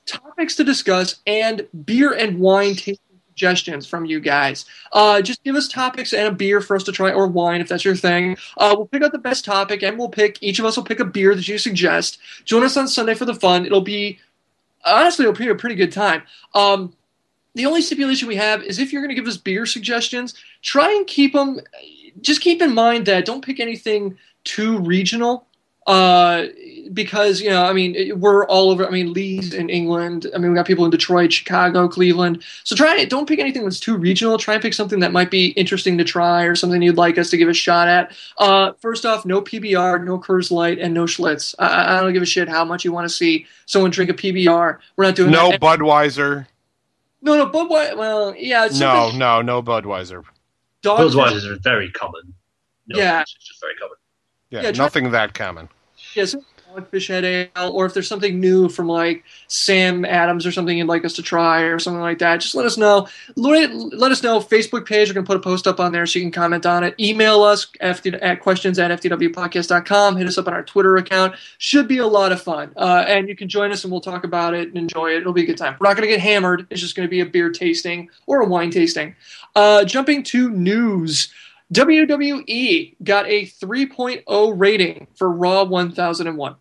topics to discuss and beer and wine tasting suggestions from you guys. Just give us topics and a beer for us to try, or wine if that's your thing. We'll pick out the best topic, and each of us will pick a beer that you suggest. Join us on Sunday for the fun. It'll be a pretty good time. The only stipulation we have is if you're going to give us beer suggestions, try and keep them just keep in mind that don't pick anything too regional. Because, we're all over. Lee's in England. We got people in Detroit, Chicago, Cleveland. So don't pick anything that's too regional. Try and pick something that might be interesting to try or something you'd like us to give a shot at. First off, no PBR, no Coors Light, and no Schlitz. I don't give a shit how much you want to see someone drink a PBR. We're not doing that. No Budweiser. No, Budweiser. Well, yeah. No Budweiser. Budweisers are very common. Yeah. It's just very common. Yeah, nothing that common. Yeah, so Dogfish Head Ale, or if there's something new from like Sam Adams or something you'd like us to try or something like that, just let us know. Let us know. Facebook page, we're going to put a post up on there so you can comment on it. Email us at questions@ftwpodcast.com. Hit us up on our Twitter account. Should be a lot of fun. And you can join us and we'll talk about it and enjoy it. It'll be a good time. We're not going to get hammered. It's just going to be a beer tasting or a wine tasting. Jumping to news. WWE got a 3.0 rating for Raw 1001.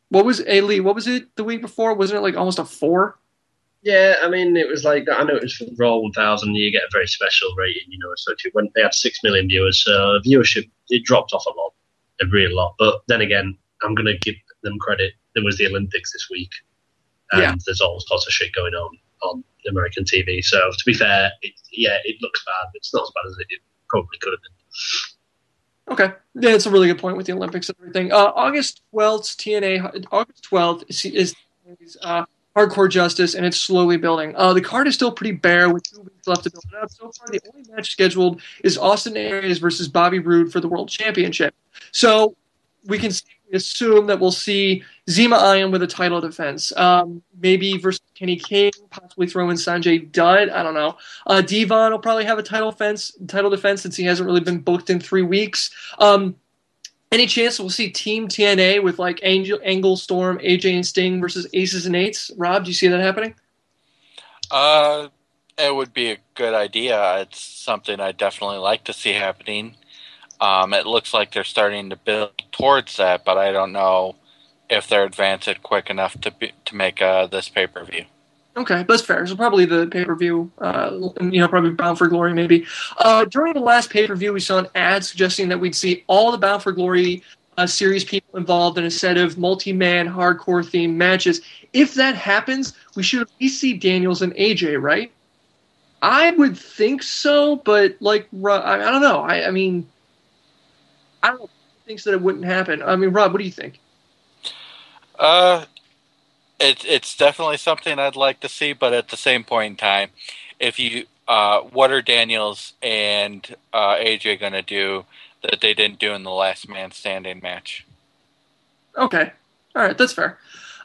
What was it the week before? Wasn't it like almost a 4? Yeah, it was like, I know it was for Raw 1000, you get a very special rating, especially when they had 6 million viewers, so viewership, it dropped off a real lot. But then again, I'm going to give them credit. There was the Olympics this week, and there's all sorts of shit going on American TV. So to be fair, it looks bad. It's not as bad as it probably could have been. Okay, yeah, it's a really good point with the Olympics and everything. August 12th, TNA. August 12th is Hardcore Justice, and it's slowly building. The card is still pretty bare with 2 weeks left to build it up. So far, the only match scheduled is Austin Aries versus Bobby Roode for the World Championship. So we can assume that we'll see Zema Iron with a title defense. Maybe versus Kenny King, possibly throw in Sanjay Dutt. I don't know. Devon will probably have a title defense since he hasn't really been booked in 3 weeks. Any chance we'll see Team TNA with like Angle, Storm, AJ, and Sting versus Aces and Eights? Rob, do you see that happening? It would be a good idea. It's something I'd definitely like to see happening. It looks like they're starting to build towards that, but I don't know if they're advanced quick enough to make this pay-per-view. Okay, that's fair. So probably the pay-per-view, probably Bound for Glory maybe. During the last pay-per-view, we saw an ad suggesting that we'd see all the Bound for Glory series people involved in a set of multi-man hardcore-themed matches. If that happens, we should at least see Daniels and AJ, right? I would think so, but I don't know. I don't think that it wouldn't happen. Rob, what do you think? It's definitely something I'd like to see, but at the same point in time, if you what are Daniels and AJ going to do that they didn't do in the last man standing match? Okay, all right, that's fair.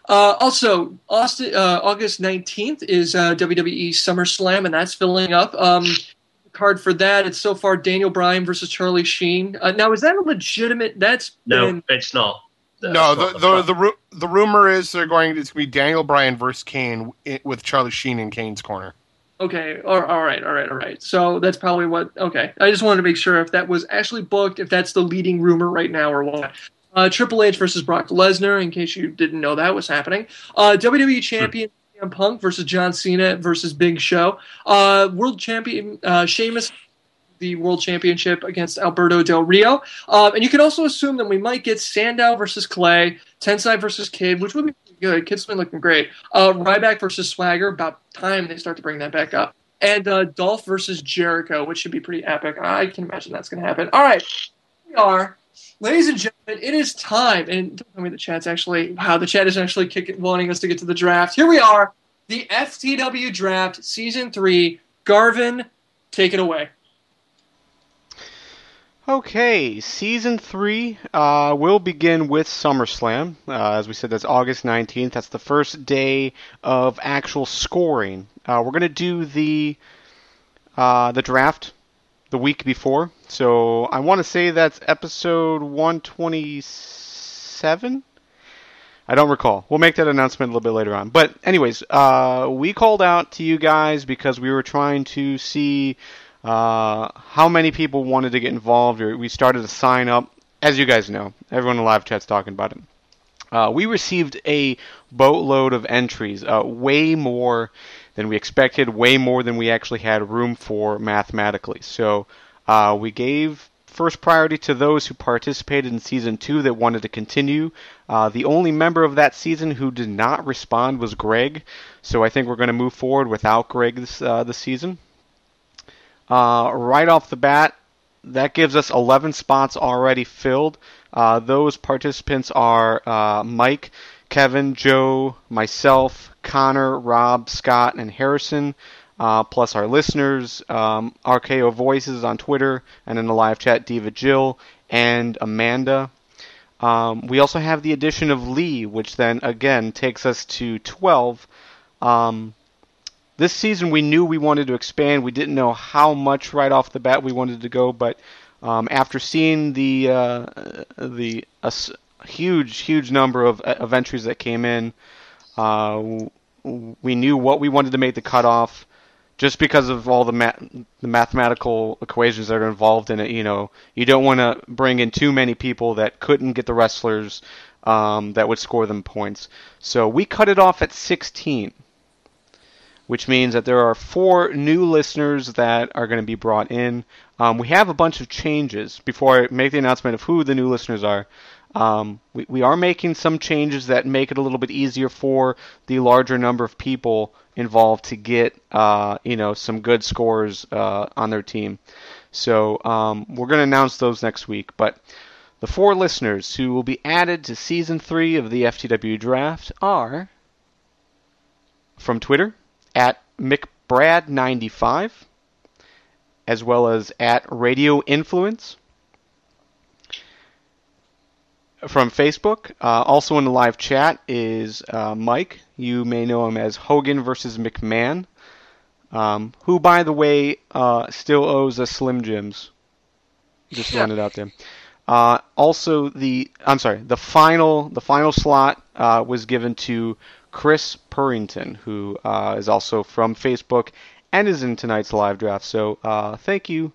Also, August 19th is WWE SummerSlam, and that's filling up. The card for that, it's so far Daniel Bryan versus Charlie Sheen. Now, is that a legitimate? No, it's not. No, the rumor is it's going to be Daniel Bryan versus Kane with Charlie Sheen in Kane's corner. Okay, all right. So that's probably what. Okay, I just wanted to make sure if that was actually booked, if that's the leading rumor right now or what. Triple H versus Brock Lesnar, in case you didn't know that was happening. WWE Champion CM Punk versus John Cena versus Big Show. World Champion Sheamus, the World Championship against Alberto Del Rio. And you can also assume that we might get Sandow versus Clay, Tensai versus Kid, which would be pretty good. Kid's been looking great. Ryback versus Swagger, about time they start to bring that back up. And Dolph versus Jericho, which should be pretty epic. I can imagine that's going to happen. All right, here we are. Ladies and gentlemen, it is time. And don't tell me the chat's actually, wow, the chat is actually wanting us to get to the draft. Here we are, the FTW Draft, Season 3. Garvin, take it away. Okay, Season 3 will begin with SummerSlam. As we said, that's August 19th. That's the first day of actual scoring. We're going to do the draft the week before. So I want to say that's episode 127? I don't recall. We'll make that announcement a little bit later on. But anyways, we called out to you guys because we were trying to see how many people wanted to get involved. We started to sign up. As you guys know, everyone in the live chat's talking about it. We received a boatload of entries, way more than we expected, way more than we actually had room for mathematically. So We gave first priority to those who participated in Season 2 that wanted to continue. The only member of that season who did not respond was Greg, so I think we're going to move forward without Greg this season. Right off the bat, that gives us 11 spots already filled. Those participants are Mike, Kevin, Joe, myself, Connor, Rob, Scott, and Harrison, plus our listeners, RKO Voices on Twitter, and in the live chat, Diva Jill and Amanda. We also have the addition of Lee, which then, again, takes us to 12. This season we knew we wanted to expand. We didn't know how much right off the bat we wanted to go, but after seeing the huge number of entries that came in, we knew what we wanted to make the cutoff. Just because of all the mathematical equations that are involved in it, you don't want to bring in too many people that couldn't get the wrestlers that would score them points. So we cut it off at 16, which means that there are 4 new listeners that are going to be brought in. We have a bunch of changes. Before I make the announcement of who the new listeners are, we are making some changes that make it a little bit easier for the larger number of people involved to get some good scores on their team. So we're going to announce those next week. But the 4 listeners who will be added to Season 3 of the FTW Draft are from Twitter at McBrad95, as well as at Radio Influence. From Facebook, also in the live chat is Mike. You may know him as Hogan versus McMahon, who, by the way, still owes us Slim Jims. Just throwing it out there. Also, the final slot was given to Chris Purrington, who is also from Facebook and is in tonight's live draft. So thank you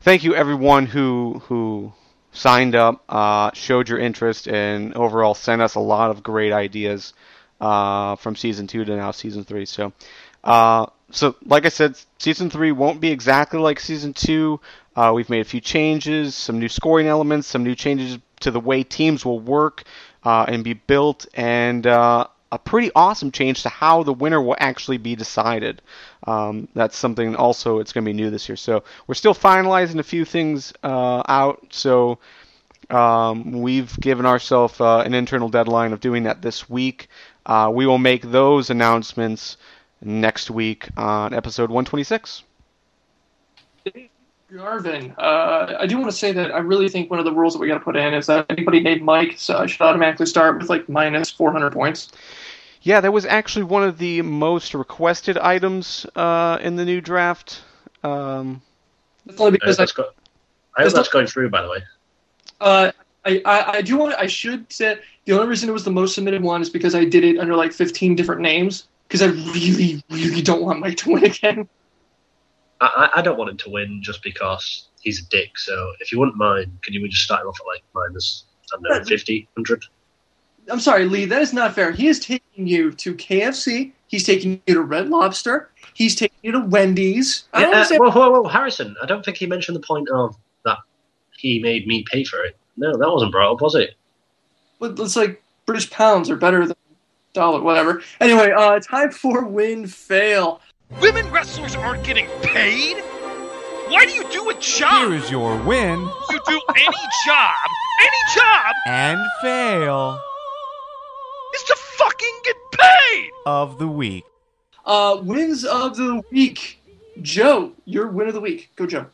everyone who signed up, showed your interest, and overall sent us a lot of great ideas from Season 2 to now Season 3. So like I said, Season 3 won't be exactly like Season 2. We've made a few changes, some new scoring elements, some new changes to the way teams will work and be built, and a pretty awesome change to how the winner will actually be decided. That's something also it's going to be new this year. So we're still finalizing a few things out. So we've given ourselves an internal deadline of doing that this week. We will make those announcements next week on episode 126. Garvin, I do want to say that I really think one of the rules that we got to put in is that anybody named Mike should automatically start with like minus 400 points. Yeah, that was actually one of the most requested items in the new draft. That's only because I hope that's going through, by the way. I should say the only reason it was the most submitted one is because I did it under like 15 different names because I really, really don't want Mike to win again. I don't want him to win just because he's a dick. So if you wouldn't mind, can you just start him off at like minus, I don't know, 50, 100? I'm sorry, Lee, that is not fair. He is taking you to KFC. He's taking you to Red Lobster. He's taking you to Wendy's. Whoa, Harrison, I don't think he mentioned the point of that he made me pay for it. No, that wasn't brought up, was it? But it's like British pounds are better than dollar, whatever. Anyway, time for win, fail. Women wrestlers aren't getting paid? Why do you do a job? Here is your win. You do any job, and fail is to fucking get paid! Of the week. Wins of the week. Joe, your win of the week. Go, Joe.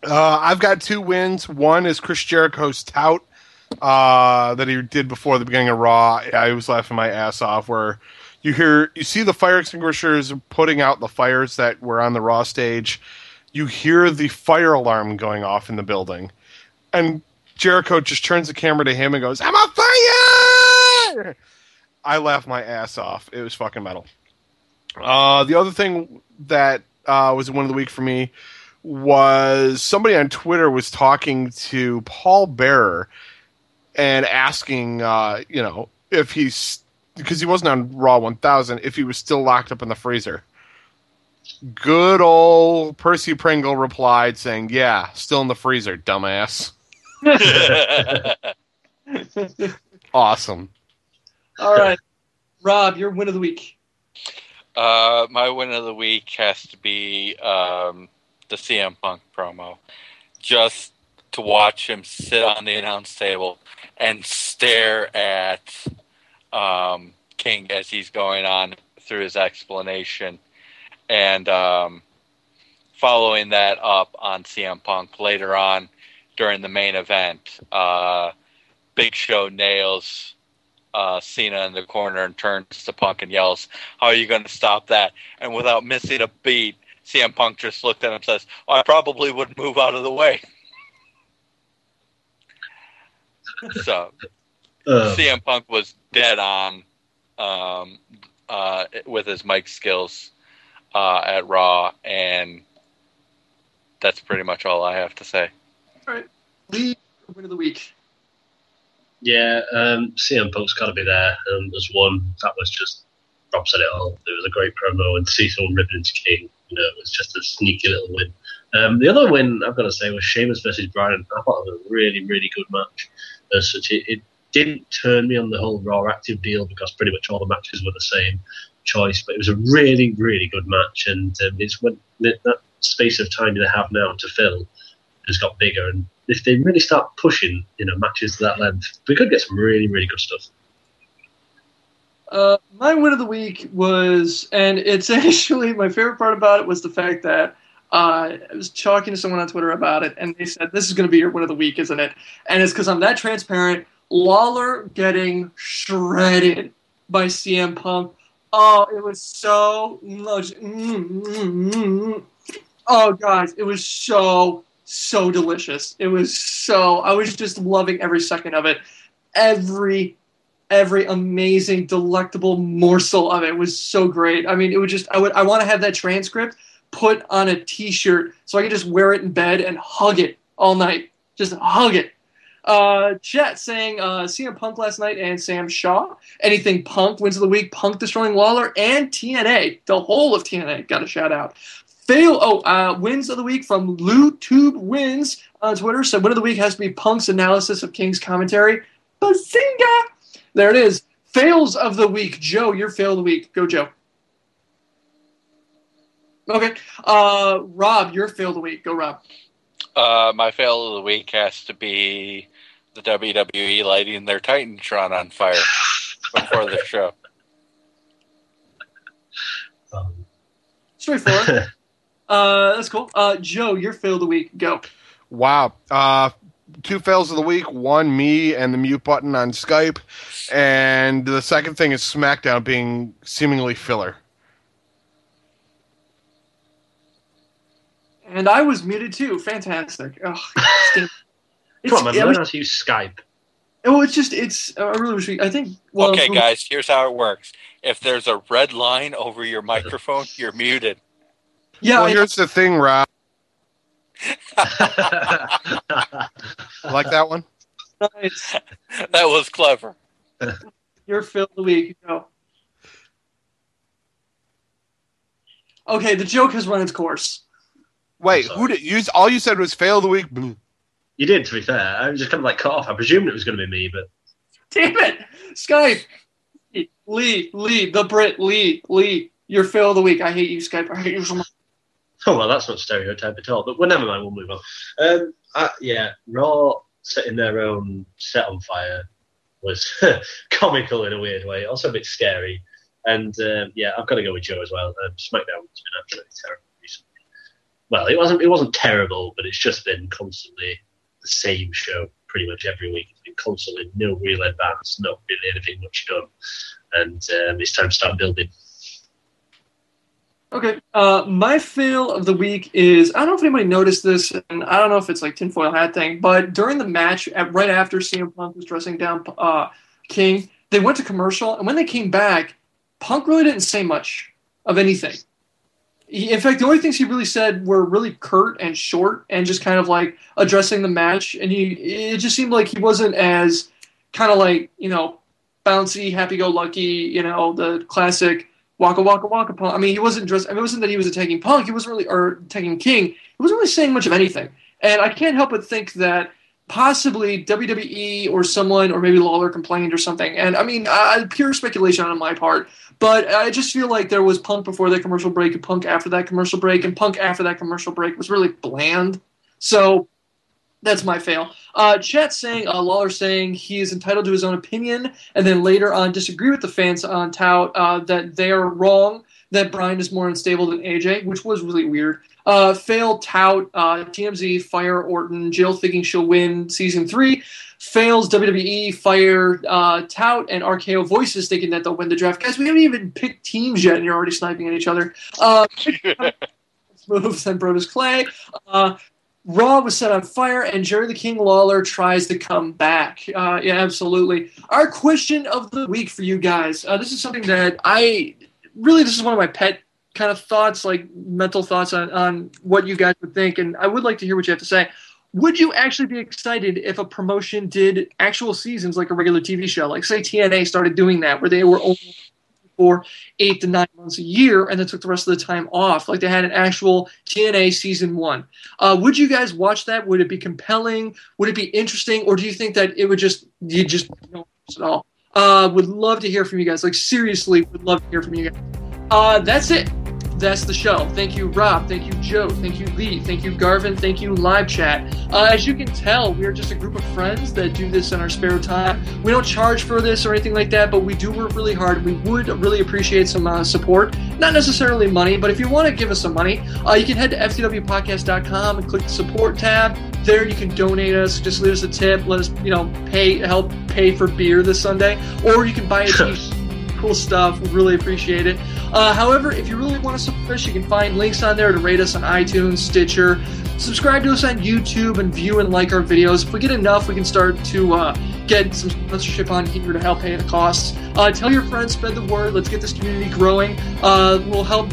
I've got 2 wins. One is Chris Jericho's tout that he did before the beginning of Raw. I was laughing my ass off where you see the fire extinguishers putting out the fires that were on the Raw stage. You hear the fire alarm going off in the building. And Jericho just turns the camera to him and goes, "I'm on fire!" I laughed my ass off. It was fucking metal. The other thing that was one of the week for me was somebody on Twitter was talking to Paul Bearer and asking, if he's, because he wasn't on Raw 1000, if he was still locked up in the freezer. Good old Percy Pringle replied saying, "Yeah, still in the freezer, dumbass." Awesome. All right. Rob, your win of the week. My win of the week has to be the CM Punk promo. Just to watch him sit on the announce table and stare at King as he's going on through his explanation. And following that up on CM Punk later on during the main event, Big Show nails Cena in the corner and turns to Punk and yells, "How are you going to stop that?" And without missing a beat, CM Punk just looked at him and says, "I probably would move out of the way." So CM Punk was dead on with his mic skills at Raw, and that's pretty much all I have to say. All right. Lee, win of the week. Yeah, CM Punk's got to be there. There's one that was just, Rob said it all. It was a great promo, and to see someone ripping into King, it was just a sneaky little win. The other win, I've got to say, was Sheamus versus Bryan. I thought it was a really, really good match. As such, it didn't turn me on the whole Raw Active deal because pretty much all the matches were the same choice, but it was a really, really good match, and it's when that space of time they have now to fill has got bigger, and if they really start pushing matches to that length, we could get some really, really good stuff. My win of the week was, and it's actually my favorite part about it was the fact that I was talking to someone on Twitter about it, and they said, "This is going to be your win of the week, isn't it?" And it's because I'm that transparent. Lawler getting shredded by CM Punk. Oh, it was so much. Oh, guys, it was so delicious. It was so. I was just loving every second of it. Every amazing, delectable morsel of it was so great. I mean, it would just. I want to have that transcript put on a T-shirt so I can just wear it in bed and hug it all night. Just hug it. Chat saying CM Punk last night and Sam Shaw. Anything Punk wins of the week. Punk destroying Lawler and TNA. The whole of TNA got a shout out. Wins of the week from LouTube Wins on Twitter. So win of the week has to be Punk's analysis of King's commentary. Bazinga! There it is. Fails of the week. Joe, your fail of the week. Go, Joe. Okay. Rob, your fail of the week. Go, Rob. My fail of the week has to be the WWE lighting their Titantron on fire before the show. Straightforward. That's cool. Joe, your fail of the week. Go. Wow. 2 fails of the week. One, me and the mute button on Skype. And the second thing is SmackDown being seemingly filler. And I was muted too. Fantastic. Oh, Come on, man. Learn how to use Skype. Well, I really wish I think. Well, okay, guys, here's how it works. If there's a red line over your microphone, you're muted. Yeah. Well, here's the thing, Rob. Like that one? Nice. That was clever. Your fill of the week. Go. Okay, the joke has run its course. Wait, who did you? All you said was fail of the week. You did, to be fair. I was just kind of cut off. I presumed it was going to be me, but damn it, Skype. Lee, the Brit, Lee. Your fail of the week. I hate you, Skype. I hate you so much. Oh well, that's not stereotype at all. But never mind. We'll move on. Raw setting their own set on fire was comical in a weird way. Also a bit scary. And I've got to go with Joe as well. SmackDown's been absolutely terrible recently. Well, it wasn't terrible, but it's just been constantly the same show pretty much every week. It's been constantly no real advance, not really anything much done, and it's time to start building. Okay, my fail of the week is, I don't know if anybody noticed this, and I don't know if it's like tinfoil hat thing, but during the match, right after CM Punk was dressing down King, they went to commercial, and when they came back, Punk really didn't say much of anything. In fact, the only things he really said were really curt and short and just kind of like addressing the match. And it just seemed like he wasn't as kind of like, bouncy, happy-go-lucky, the classic Waka Waka Waka Punk. I mean, he wasn't dressed. I mean, it wasn't that he was attacking Punk. He wasn't really, or attacking King. He wasn't really saying much of anything. And I can't help but think that possibly WWE or someone, or maybe Lawler complained or something. And I mean, pure speculation on my part. But I just feel like there was Punk before that commercial break and Punk after that commercial break, and Punk after that commercial break was really bland. So that's my fail. Chat saying, Lawler saying he is entitled to his own opinion, and then later on disagree with the fans on tout that they are wrong, that Bryan is more unstable than AJ, which was really weird. Failed tout, TMZ, fire Orton, Jill thinking she'll win Season 3. Fails WWE, fire tout, and RKO Voices thinking that they'll win the draft. Guys, we haven't even picked teams yet, and you're already sniping at each other. Moves and Brodus Clay. Raw was set on fire, and Jerry the King Lawler tries to come back. Yeah, absolutely. Our question of the week for you guys. This is something that this is one of my pet kind of thoughts, like mental thoughts on what you guys would think, and I would like to hear what you have to say. Would you actually be excited if a promotion did actual seasons like a regular TV show? Like, say, TNA started doing that, where they were only for 8 to 9 months a year and then took the rest of the time off. Like, they had an actual TNA Season 1. Would you guys watch that? Would it be compelling? Would it be interesting? Or do you think that it would you just don't at all? Would love to hear from you guys. Like, seriously, would love to hear from you guys. That's it. That's the show. Thank you, Rob. Thank you, Joe. Thank you, Lee. Thank you, Garvin. Thank you, Live Chat. As you can tell, we are just a group of friends that do this in our spare time. We don't charge for this or anything like that, but we do work really hard. We would really appreciate some support. Not necessarily money, but if you want to give us some money, you can head to FTWpodcast.com and click the support tab. There you can donate us. Just leave us a tip. Let us, help pay for beer this Sunday. Or you can buy a t-shirt. Cool stuff. We really appreciate it. However, if you really want to support us, you can find links on there to rate us on iTunes, Stitcher. Subscribe to us on YouTube and view and like our videos. If we get enough, we can start to get some sponsorship on here to help pay the costs. Tell your friends, spread the word. Let's get this community growing. It'll help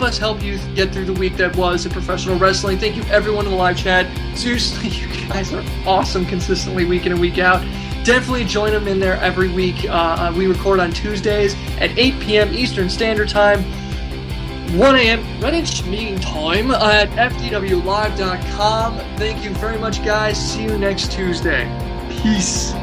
us help you get through the week that was in professional wrestling. Thank you, everyone in the live chat. Seriously, you guys are awesome consistently week in and week out. Definitely join them in there every week. We record on Tuesdays at 8 p.m. Eastern Standard Time, 1 a.m. Greenwich Mean Time at FTWLive.com. Thank you very much, guys. See you next Tuesday. Peace.